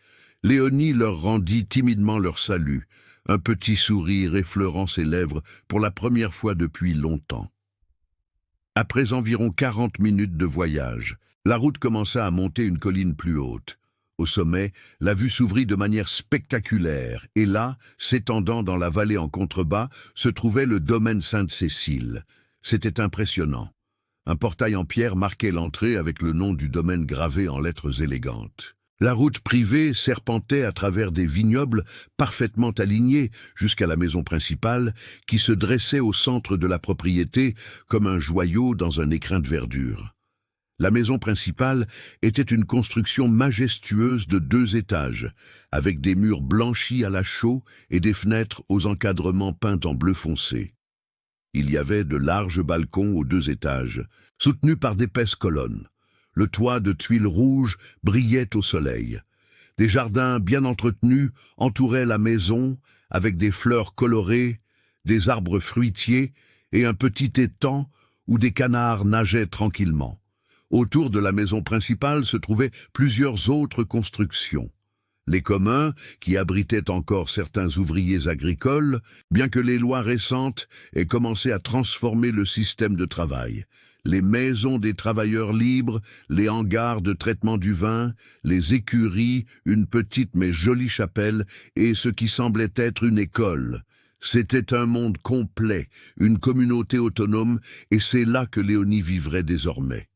Léonie leur rendit timidement leur salut, un petit sourire effleurant ses lèvres pour la première fois depuis longtemps. Après environ 40 minutes de voyage, la route commença à monter une colline plus haute. Au sommet, la vue s'ouvrit de manière spectaculaire, et là, s'étendant dans la vallée en contrebas, se trouvait le domaine Sainte-Cécile. C'était impressionnant. Un portail en pierre marquait l'entrée avec le nom du domaine gravé en lettres élégantes. La route privée serpentait à travers des vignobles parfaitement alignés jusqu'à la maison principale qui se dressait au centre de la propriété comme un joyau dans un écrin de verdure. La maison principale était une construction majestueuse de 2 étages, avec des murs blanchis à la chaux et des fenêtres aux encadrements peints en bleu foncé. Il y avait de larges balcons aux 2 étages, soutenus par d'épaisses colonnes. Le toit de tuiles rouges brillait au soleil. Des jardins bien entretenus entouraient la maison avec des fleurs colorées, des arbres fruitiers et un petit étang où des canards nageaient tranquillement. Autour de la maison principale se trouvaient plusieurs autres constructions. Les communs, qui abritaient encore certains ouvriers agricoles, bien que les lois récentes aient commencé à transformer le système de travail. Les maisons des travailleurs libres, les hangars de traitement du vin, les écuries, une petite mais jolie chapelle et ce qui semblait être une école. C'était un monde complet, une communauté autonome, et c'est là que Léonie vivrait désormais.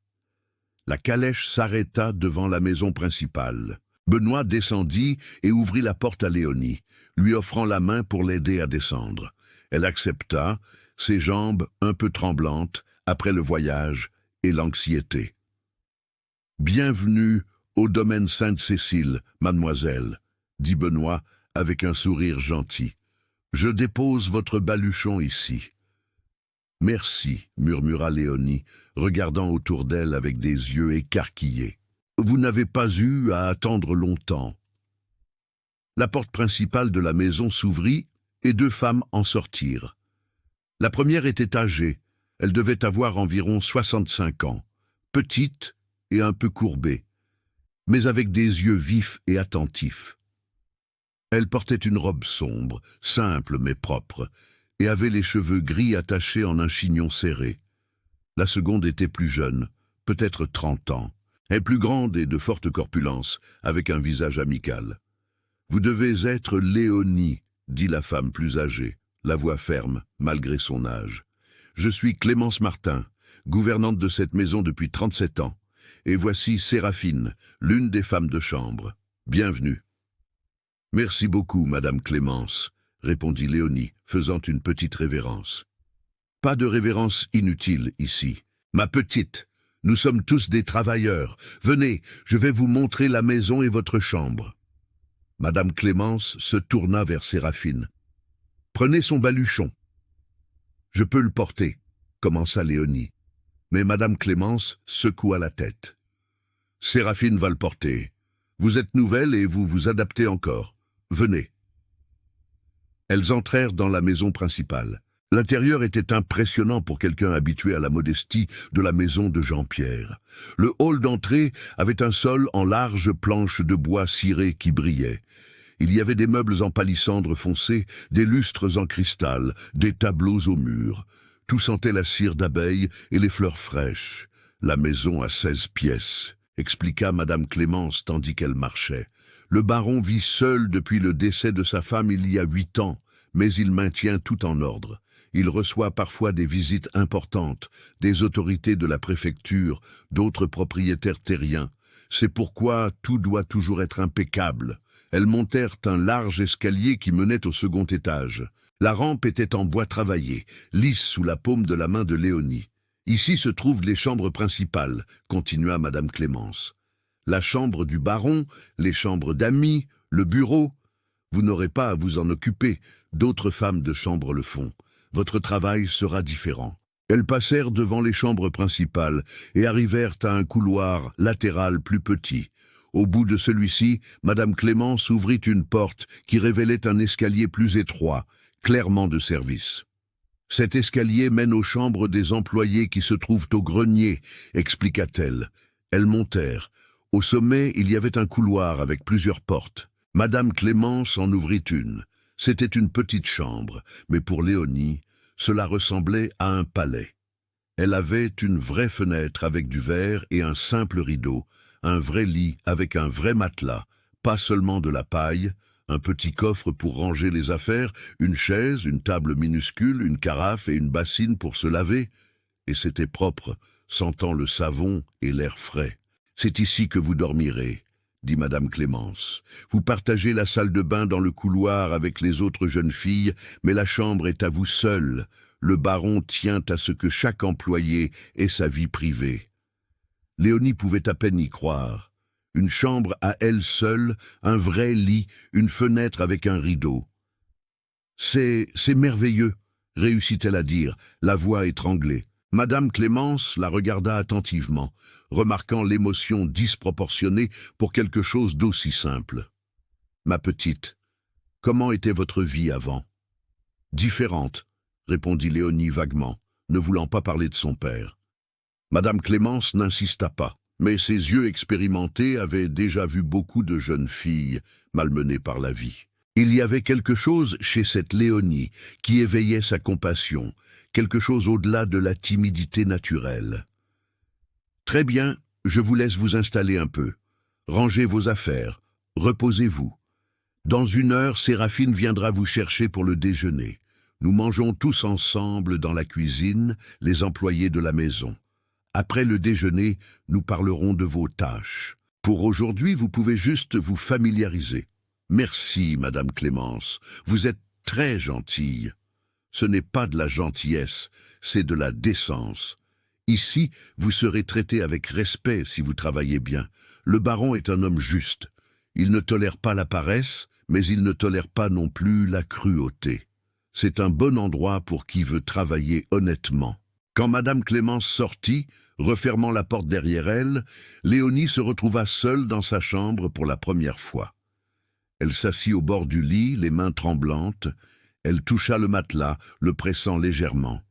La calèche s'arrêta devant la maison principale. Benoît descendit et ouvrit la porte à Léonie, lui offrant la main pour l'aider à descendre. Elle accepta, ses jambes un peu tremblantes, après le voyage et l'anxiété. « Bienvenue au domaine Sainte-Cécile, mademoiselle, » dit Benoît avec un sourire gentil. « Je dépose votre baluchon ici. » « Merci, » murmura Léonie, regardant autour d'elle avec des yeux écarquillés. « Vous n'avez pas eu à attendre longtemps. » La porte principale de la maison s'ouvrit et 2 femmes en sortirent. La première était âgée. Elle devait avoir environ 65 ans, petite et un peu courbée, mais avec des yeux vifs et attentifs. Elle portait une robe sombre, simple mais propre, et avait les cheveux gris attachés en un chignon serré. La seconde était plus jeune, peut-être 30 ans, et plus grande et de forte corpulence, avec un visage amical. « Vous devez être Léonie, » dit la femme plus âgée, la voix ferme, malgré son âge. « Je suis Clémence Martin, gouvernante de cette maison depuis 37 ans, et voici Séraphine, l'une des femmes de chambre. Bienvenue. » « Merci beaucoup, Madame Clémence, » répondit Léonie, faisant une petite révérence. « Pas de révérence inutile ici. Ma petite, nous sommes tous des travailleurs. Venez, je vais vous montrer la maison et votre chambre. » Madame Clémence se tourna vers Séraphine. « Prenez son baluchon. »« Je peux le porter, » commença Léonie. Mais Madame Clémence secoua la tête. « Séraphine va le porter. Vous êtes nouvelle et vous vous adaptez encore. Venez. » Elles entrèrent dans la maison principale. L'intérieur était impressionnant pour quelqu'un habitué à la modestie de la maison de Jean-Pierre. Le hall d'entrée avait un sol en larges planches de bois ciré qui brillaient. Il y avait des meubles en palissandre foncé, des lustres en cristal, des tableaux aux murs. Tout sentait la cire d'abeille et les fleurs fraîches. La maison a 16 pièces, expliqua Madame Clémence tandis qu'elle marchait. Le baron vit seul depuis le décès de sa femme il y a 8 ans, mais il maintient tout en ordre. Il reçoit parfois des visites importantes, des autorités de la préfecture, d'autres propriétaires terriens. C'est pourquoi tout doit toujours être impeccable. Elles montèrent un large escalier qui menait au second étage. La rampe était en bois travaillé, lisse sous la paume de la main de Léonie. « Ici se trouvent les chambres principales, » continua Madame Clémence. La chambre du baron, les chambres d'amis, le bureau. Vous n'aurez pas à vous en occuper, d'autres femmes de chambre le font. Votre travail sera différent. Elles passèrent devant les chambres principales et arrivèrent à un couloir latéral plus petit. Au bout de celui-ci, Madame Clémence ouvrit une porte qui révélait un escalier plus étroit, clairement de service. « Cet escalier mène aux chambres des employés qui se trouvent au grenier, » expliqua-t-elle. Elles montèrent. Au sommet, il y avait un couloir avec plusieurs portes. Madame Clémence en ouvrit une. C'était une petite chambre, mais pour Léonie, cela ressemblait à un palais. Elle avait une vraie fenêtre avec du verre et un simple rideau, un vrai lit avec un vrai matelas, pas seulement de la paille, un petit coffre pour ranger les affaires, une chaise, une table minuscule, une carafe et une bassine pour se laver. Et c'était propre, sentant le savon et l'air frais. « C'est ici que vous dormirez », dit Madame Clémence. « Vous partagez la salle de bain dans le couloir avec les autres jeunes filles, mais la chambre est à vous seule. Le baron tient à ce que chaque employé ait sa vie privée. » Léonie pouvait à peine y croire. Une chambre à elle seule, un vrai lit, une fenêtre avec un rideau. « C'est merveilleux », réussit-elle à dire, la voix étranglée. Madame Clémence la regarda attentivement, remarquant l'émotion disproportionnée pour quelque chose d'aussi simple. « Ma petite, comment était votre vie avant ?»« Différente », répondit Léonie vaguement, ne voulant pas parler de son père. Madame Clémence n'insista pas, mais ses yeux expérimentés avaient déjà vu beaucoup de jeunes filles malmenées par la vie. Il y avait quelque chose chez cette Léonie qui éveillait sa compassion, quelque chose au-delà de la timidité naturelle. « Très bien, je vous laisse vous installer un peu. Rangez vos affaires, reposez-vous. Dans 1 heure, Séraphine viendra vous chercher pour le déjeuner. Nous mangeons tous ensemble dans la cuisine, les employés de la maison. Après le déjeuner, nous parlerons de vos tâches. Pour aujourd'hui, vous pouvez juste vous familiariser. Merci, Madame Clémence, vous êtes très gentille. Ce n'est pas de la gentillesse, c'est de la décence. Ici, vous serez traité avec respect si vous travaillez bien. Le baron est un homme juste. Il ne tolère pas la paresse, mais il ne tolère pas non plus la cruauté. C'est un bon endroit pour qui veut travailler honnêtement. » Quand Madame Clémence sortit, refermant la porte derrière elle, Léonie se retrouva seule dans sa chambre pour la première fois. Elle s'assit au bord du lit, les mains tremblantes. Elle toucha le matelas, le pressant légèrement.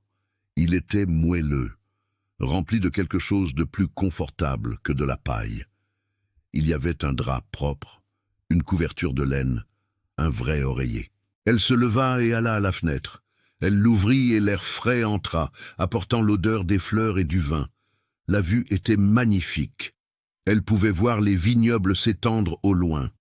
Il était moelleux, rempli de quelque chose de plus confortable que de la paille. Il y avait un drap propre, une couverture de laine, un vrai oreiller. Elle se leva et alla à la fenêtre. Elle l'ouvrit et l'air frais entra, apportant l'odeur des fleurs et du vin. La vue était magnifique. Elle pouvait voir les vignobles s'étendre au loin.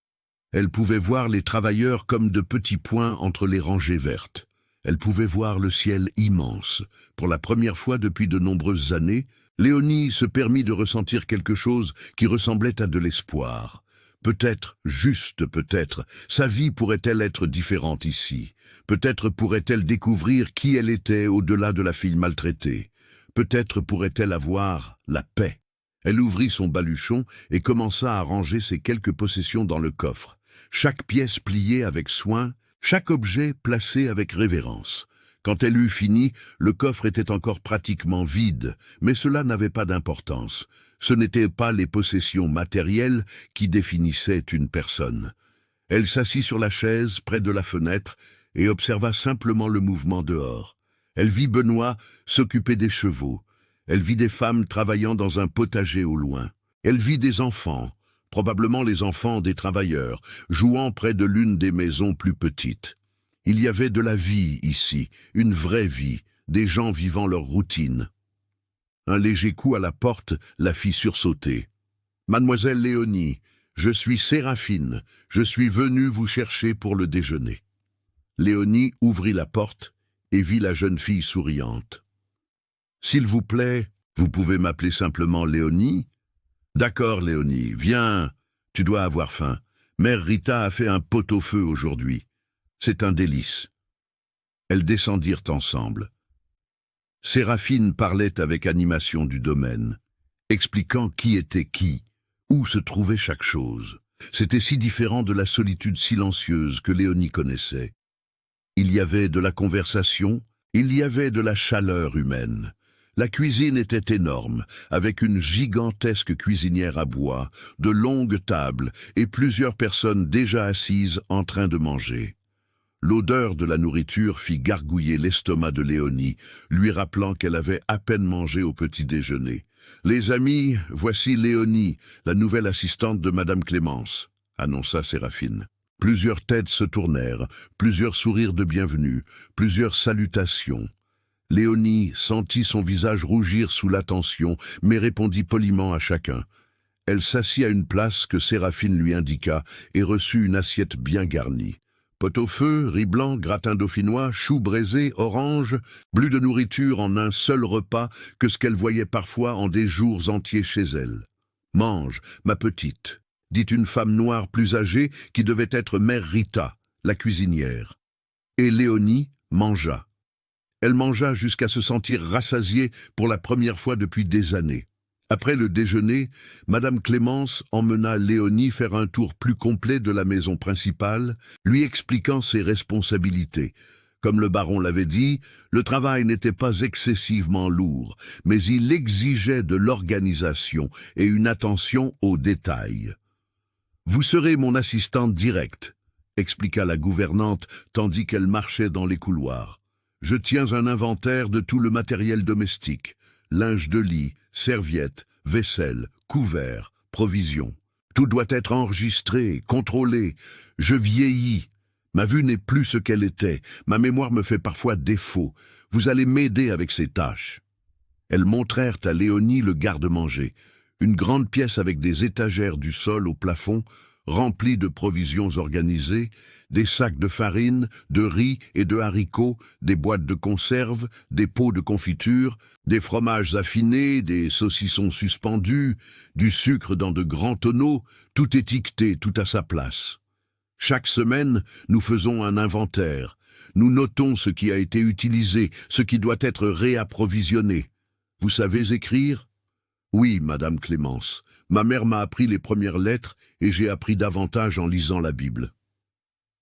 Elle pouvait voir les travailleurs comme de petits points entre les rangées vertes. Elle pouvait voir le ciel immense. Pour la première fois depuis de nombreuses années, Léonie se permit de ressentir quelque chose qui ressemblait à de l'espoir. Peut-être, juste peut-être, sa vie pourrait-elle être différente ici. Peut-être pourrait-elle découvrir qui elle était au-delà de la fille maltraitée. Peut-être pourrait-elle avoir la paix. Elle ouvrit son baluchon et commença à ranger ses quelques possessions dans le coffre. Chaque pièce pliée avec soin, chaque objet placé avec révérence. Quand elle eut fini, le coffre était encore pratiquement vide, mais cela n'avait pas d'importance. Ce n'étaient pas les possessions matérielles qui définissaient une personne. Elle s'assit sur la chaise près de la fenêtre et observa simplement le mouvement dehors. Elle vit Benoît s'occuper des chevaux. Elle vit des femmes travaillant dans un potager au loin. Elle vit des enfants, probablement les enfants des travailleurs, jouant près de l'une des maisons plus petites. Il y avait de la vie ici, une vraie vie, des gens vivant leur routine. Un léger coup à la porte la fit sursauter. « Mademoiselle Léonie, je suis Séraphine, je suis venue vous chercher pour le déjeuner. » Léonie ouvrit la porte et vit la jeune fille souriante. « S'il vous plaît, vous pouvez m'appeler simplement Léonie ? » ?»« D'accord, Léonie, viens, tu dois avoir faim. Mère Rita a fait un pot-au-feu aujourd'hui. C'est un délice. » Elles descendirent ensemble. Séraphine parlait avec animation du domaine, expliquant qui était qui, où se trouvait chaque chose. C'était si différent de la solitude silencieuse que Léonie connaissait. Il y avait de la conversation, il y avait de la chaleur humaine. La cuisine était énorme, avec une gigantesque cuisinière à bois, de longues tables et plusieurs personnes déjà assises en train de manger. L'odeur de la nourriture fit gargouiller l'estomac de Léonie, lui rappelant qu'elle avait à peine mangé au petit déjeuner. « Les amis, voici Léonie, la nouvelle assistante de Madame Clémence », annonça Séraphine. Plusieurs têtes se tournèrent, plusieurs sourires de bienvenue, plusieurs salutations. Léonie sentit son visage rougir sous l'attention, mais répondit poliment à chacun. Elle s'assit à une place que Séraphine lui indiqua et reçut une assiette bien garnie. Pot au feu, riz blanc, gratin dauphinois, choux braisés, oranges, plus de nourriture en un seul repas que ce qu'elle voyait parfois en des jours entiers chez elle. « Mange, ma petite », dit une femme noire plus âgée qui devait être mère Rita, la cuisinière. Et Léonie mangea. Elle mangea jusqu'à se sentir rassasiée pour la première fois depuis des années. Après le déjeuner, Madame Clémence emmena Léonie faire un tour plus complet de la maison principale, lui expliquant ses responsabilités. Comme le baron l'avait dit, le travail n'était pas excessivement lourd, mais il exigeait de l'organisation et une attention aux détails. « Vous serez mon assistante directe », expliqua la gouvernante tandis qu'elle marchait dans les couloirs. « Je tiens un inventaire de tout le matériel domestique. Linge de lit, serviettes, vaisselle, couverts, provisions. Tout doit être enregistré, contrôlé. Je vieillis. Ma vue n'est plus ce qu'elle était. Ma mémoire me fait parfois défaut. Vous allez m'aider avec ces tâches. » Elles montrèrent à Léonie le garde-manger, une grande pièce avec des étagères du sol au plafond, remplie de provisions organisées, des sacs de farine, de riz et de haricots, des boîtes de conserve, des pots de confiture, des fromages affinés, des saucissons suspendus, du sucre dans de grands tonneaux, tout étiqueté, tout à sa place. Chaque semaine, nous faisons un inventaire. Nous notons ce qui a été utilisé, ce qui doit être réapprovisionné. Vous savez écrire ? Oui, Madame Clémence. Ma mère m'a appris les premières lettres et j'ai appris davantage en lisant la Bible.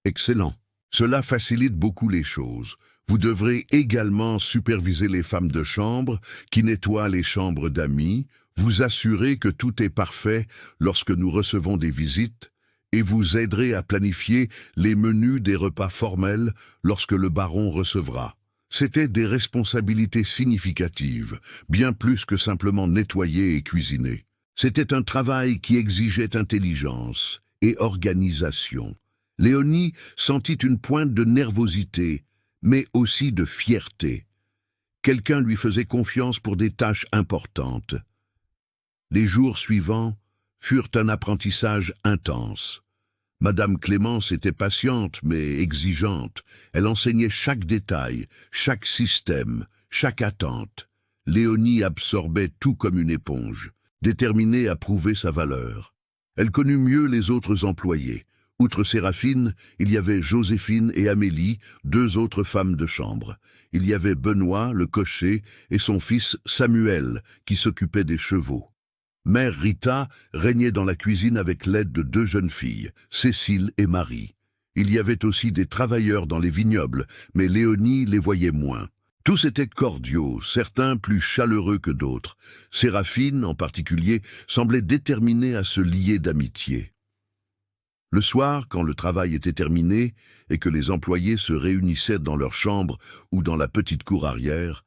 Excellent. Cela facilite beaucoup les choses. Vous devrez également superviser les femmes de chambre qui nettoient les chambres d'amis, vous assurer que tout est parfait lorsque nous recevons des visites et vous aiderez à planifier les menus des repas formels lorsque le baron recevra. C'étaient des responsabilités significatives, bien plus que simplement nettoyer et cuisiner. C'était un travail qui exigeait intelligence et organisation. Léonie sentit une pointe de nervosité, mais aussi de fierté. Quelqu'un lui faisait confiance pour des tâches importantes. Les jours suivants furent un apprentissage intense. Madame Clémence était patiente mais exigeante. Elle enseignait chaque détail, chaque système, chaque attente. Léonie absorbait tout comme une éponge, déterminée à prouver sa valeur. Elle connut mieux les autres employés. Outre Séraphine, il y avait Joséphine et Amélie, deux autres femmes de chambre. Il y avait Benoît, le cocher, et son fils Samuel, qui s'occupait des chevaux. Mère Rita régnait dans la cuisine avec l'aide de deux jeunes filles, Cécile et Marie. Il y avait aussi des travailleurs dans les vignobles, mais Léonie les voyait moins. Tous étaient cordiaux, certains plus chaleureux que d'autres. Séraphine, en particulier, semblait déterminée à se lier d'amitié. Le soir, quand le travail était terminé et que les employés se réunissaient dans leur chambre ou dans la petite cour arrière,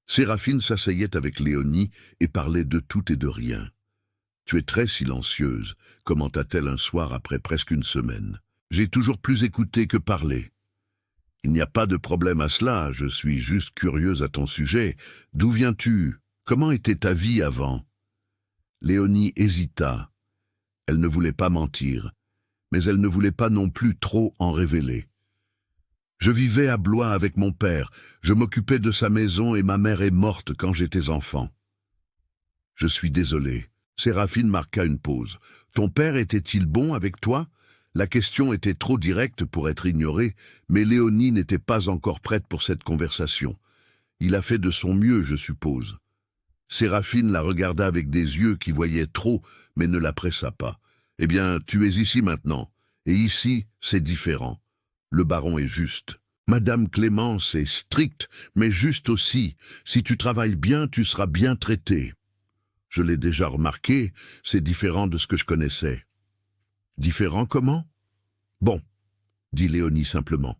Séraphine s'asseyait avec Léonie et parlait de tout et de rien. « Tu es très silencieuse », commenta-t-elle un soir après presque une semaine. « J'ai toujours plus écouté que parlé. » « Il n'y a pas de problème à cela, je suis juste curieuse à ton sujet. D'où viens-tu? Comment était ta vie avant ?» Léonie hésita. Elle ne voulait pas mentir, mais elle ne voulait pas non plus trop en révéler. « Je vivais à Blois avec mon père, je m'occupais de sa maison et ma mère est morte quand j'étais enfant. »« Je suis désolé. » Séraphine marqua une pause. « Ton père était-il bon avec toi ?» La question était trop directe pour être ignorée, mais Léonie n'était pas encore prête pour cette conversation. Il a fait de son mieux, je suppose. Séraphine la regarda avec des yeux qui voyaient trop, mais ne la pressa pas. « Eh bien, tu es ici maintenant, et ici, c'est différent. Le baron est juste. Madame Clémence est stricte, mais juste aussi. Si tu travailles bien, tu seras bien traité. » Je l'ai déjà remarqué, c'est différent de ce que je connaissais. Différent comment? Bon, dit Léonie simplement.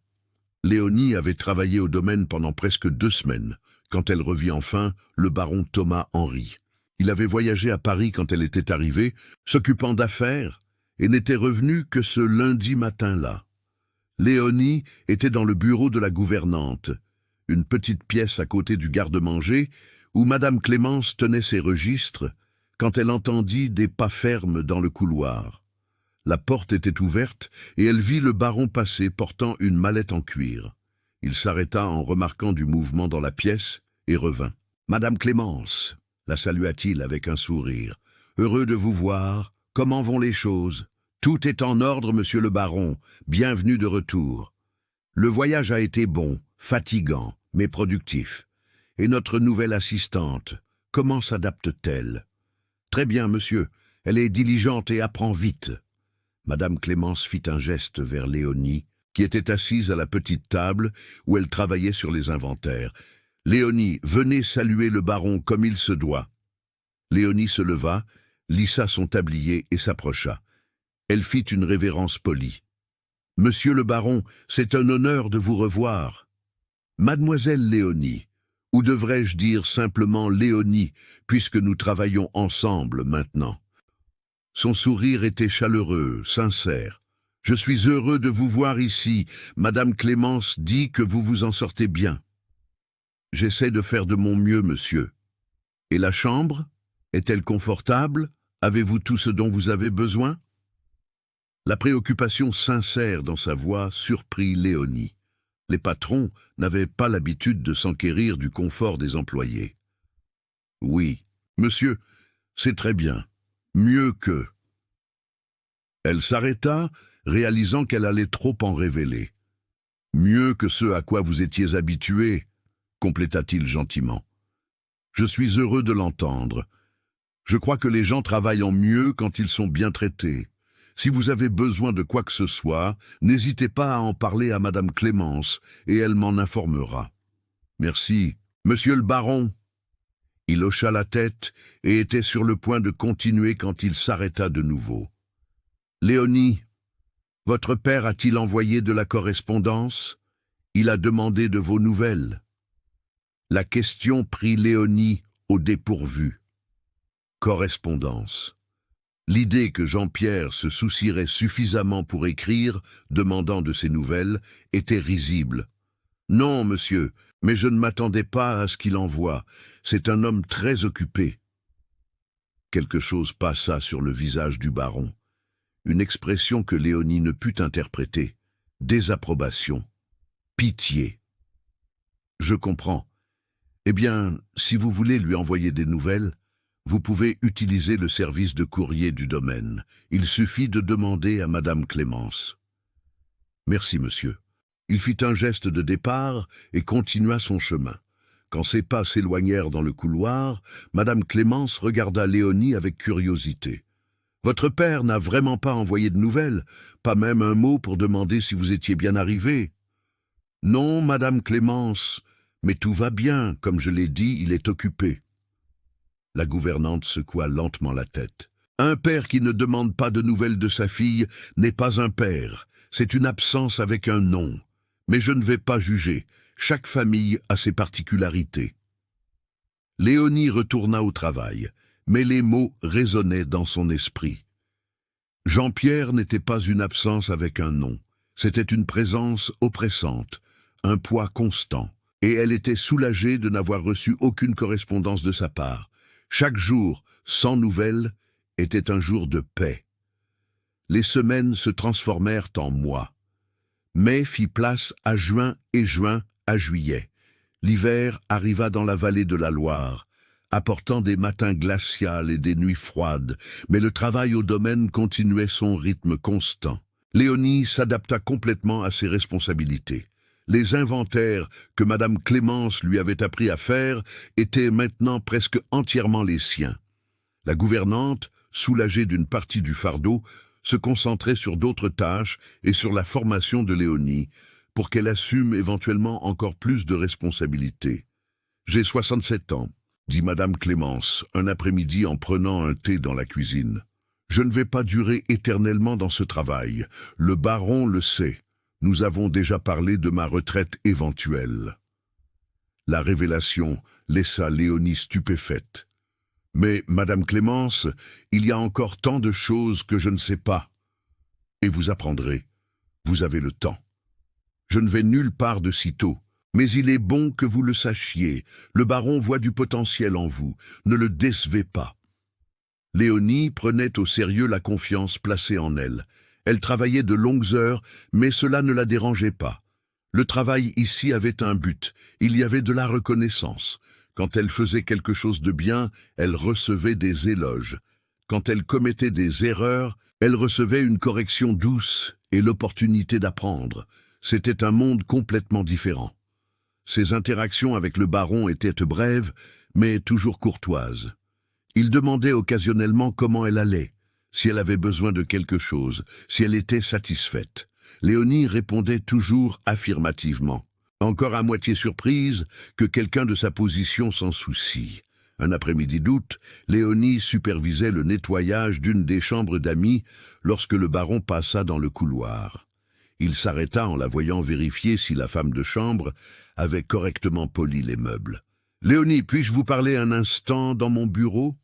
Léonie avait travaillé au domaine pendant presque 2 semaines. Quand elle revit enfin, le baron Thomas Henry. Il avait voyagé à Paris quand elle était arrivée, s'occupant d'affaires, et n'était revenu que ce lundi matin-là. Léonie était dans le bureau de la gouvernante, une petite pièce à côté du garde-manger, où Madame Clémence tenait ses registres, quand elle entendit des pas fermes dans le couloir. La porte était ouverte et elle vit le baron passer portant une mallette en cuir. Il s'arrêta en remarquant du mouvement dans la pièce et revint. « Madame Clémence !» la salua-t-il avec un sourire. « Heureux de vous voir. Comment vont les choses ? Tout est en ordre, monsieur le baron. Bienvenue de retour. Le voyage a été bon, fatigant, mais productif. Et notre nouvelle assistante, comment s'adapte-t-elle ? Très bien, monsieur. Elle est diligente et apprend vite. » Madame Clémence fit un geste vers Léonie, qui était assise à la petite table où elle travaillait sur les inventaires. « Léonie, venez saluer le baron comme il se doit. » Léonie se leva, lissa son tablier et s'approcha. Elle fit une révérence polie. « Monsieur le baron, c'est un honneur de vous revoir. »« Mademoiselle Léonie, ou devrais-je dire simplement Léonie, puisque nous travaillons ensemble maintenant. » Son sourire était chaleureux, sincère. « Je suis heureux de vous voir ici. Madame Clémence dit que vous vous en sortez bien. »« J'essaie de faire de mon mieux, monsieur. »« Et la chambre ? Est-elle confortable ? Avez-vous tout ce dont vous avez besoin ?» La préoccupation sincère dans sa voix surprit Léonie. Les patrons n'avaient pas l'habitude de s'enquérir du confort des employés. « Oui, monsieur, c'est très bien. Mieux que... » Elle s'arrêta, réalisant qu'elle allait trop en révéler. « Mieux que ce à quoi vous étiez habitué, » compléta-t-il gentiment. « Je suis heureux de l'entendre. Je crois que les gens travaillent en mieux quand ils sont bien traités. Si vous avez besoin de quoi que ce soit, n'hésitez pas à en parler à Madame Clémence, et elle m'en informera. Merci. Monsieur le baron !» Il hocha la tête et était sur le point de continuer quand il s'arrêta de nouveau. « Léonie, votre père a-t-il envoyé de la correspondance ? Il a demandé de vos nouvelles. » La question prit Léonie au dépourvu. Correspondance. L'idée que Jean-Pierre se soucierait suffisamment pour écrire, demandant de ses nouvelles, était risible. « Non, monsieur, mais je ne m'attendais pas à ce qu'il envoie. C'est un homme très occupé. » Quelque chose passa sur le visage du baron. Une expression que Léonie ne put interpréter. Désapprobation. Pitié. « Je comprends. Eh bien, si vous voulez lui envoyer des nouvelles, vous pouvez utiliser le service de courrier du domaine. Il suffit de demander à Madame Clémence. »« Merci, monsieur. » Il fit un geste de départ et continua son chemin. Quand ses pas s'éloignèrent dans le couloir, Madame Clémence regarda Léonie avec curiosité. « Votre père n'a vraiment pas envoyé de nouvelles, pas même un mot pour demander si vous étiez bien arrivée. »« Non, Madame Clémence, mais tout va bien, comme je l'ai dit, il est occupé. » La gouvernante secoua lentement la tête. « Un père qui ne demande pas de nouvelles de sa fille n'est pas un père, c'est une absence avec un nom. Mais je ne vais pas juger, chaque famille a ses particularités. » Léonie retourna au travail, mais les mots résonnaient dans son esprit. Jean-Pierre n'était pas une absence avec un nom, c'était une présence oppressante, un poids constant, et elle était soulagée de n'avoir reçu aucune correspondance de sa part. Chaque jour, sans nouvelles, était un jour de paix. Les semaines se transformèrent en mois. Mai fit place à juin et juin à juillet. L'hiver arriva dans la vallée de la Loire, apportant des matins glaciaux et des nuits froides, mais le travail au domaine continuait son rythme constant. Léonie s'adapta complètement à ses responsabilités. Les inventaires que Madame Clémence lui avait appris à faire étaient maintenant presque entièrement les siens. La gouvernante, soulagée d'une partie du fardeau, se concentrait sur d'autres tâches et sur la formation de Léonie, pour qu'elle assume éventuellement encore plus de responsabilités. « J'ai 67 ans, » dit Madame Clémence, un après-midi en prenant un thé dans la cuisine. « Je ne vais pas durer éternellement dans ce travail. Le baron le sait. Nous avons déjà parlé de ma retraite éventuelle. » La révélation laissa Léonie stupéfaite. « Mais, Madame Clémence, il y a encore tant de choses que je ne sais pas. Et vous apprendrez. Vous avez le temps. Je ne vais nulle part de sitôt. Mais il est bon que vous le sachiez. Le baron voit du potentiel en vous. Ne le décevez pas. » Léonie prenait au sérieux la confiance placée en elle. Elle travaillait de longues heures, mais cela ne la dérangeait pas. Le travail ici avait un but, il y avait de la reconnaissance. Quand elle faisait quelque chose de bien, elle recevait des éloges. Quand elle commettait des erreurs, elle recevait une correction douce et l'opportunité d'apprendre. C'était un monde complètement différent. Ses interactions avec le baron étaient brèves, mais toujours courtoises. Il demandait occasionnellement comment elle allait, si elle avait besoin de quelque chose, si elle était satisfaite. Léonie répondait toujours affirmativement, encore à moitié surprise que quelqu'un de sa position s'en soucie. Un après-midi d'août, Léonie supervisait le nettoyage d'une des chambres d'amis lorsque le baron passa dans le couloir. Il s'arrêta en la voyant vérifier si la femme de chambre avait correctement poli les meubles. « Léonie, puis-je vous parler un instant dans mon bureau ?»«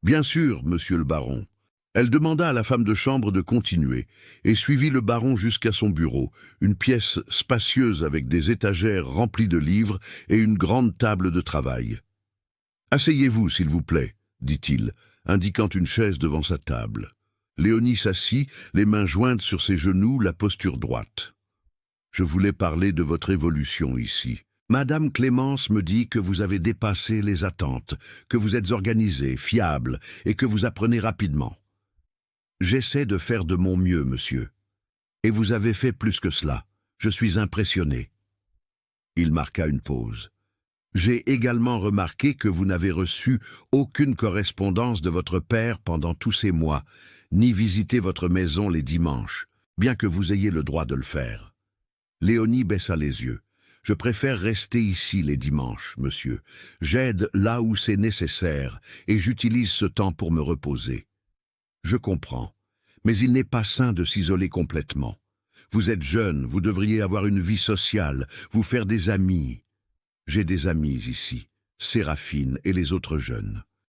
Bien sûr, monsieur le baron. » Elle demanda à la femme de chambre de continuer et suivit le baron jusqu'à son bureau, une pièce spacieuse avec des étagères remplies de livres et une grande table de travail. « Asseyez-vous, s'il vous plaît, » dit-il, indiquant une chaise devant sa table. Léonie s'assit, les mains jointes sur ses genoux, la posture droite. « Je voulais parler de votre évolution ici. Madame Clémence me dit que vous avez dépassé les attentes, que vous êtes organisé, fiable et que vous apprenez rapidement. J'essaie de faire de mon mieux, monsieur. Et vous avez fait plus que cela. Je suis impressionné. » Il marqua une pause. « J'ai également remarqué que vous n'avez reçu aucune correspondance de votre père pendant tous ces mois, ni visité votre maison les dimanches, bien que vous ayez le droit de le faire. » Léonie baissa les yeux. « Je préfère rester ici les dimanches, monsieur. J'aide là où c'est nécessaire et j'utilise ce temps pour me reposer. » « Je comprends, mais il n'est pas sain de s'isoler complètement. Vous êtes jeune, vous devriez avoir une vie sociale, vous faire des amis. J'ai des amis ici, Séraphine et les autres jeunes.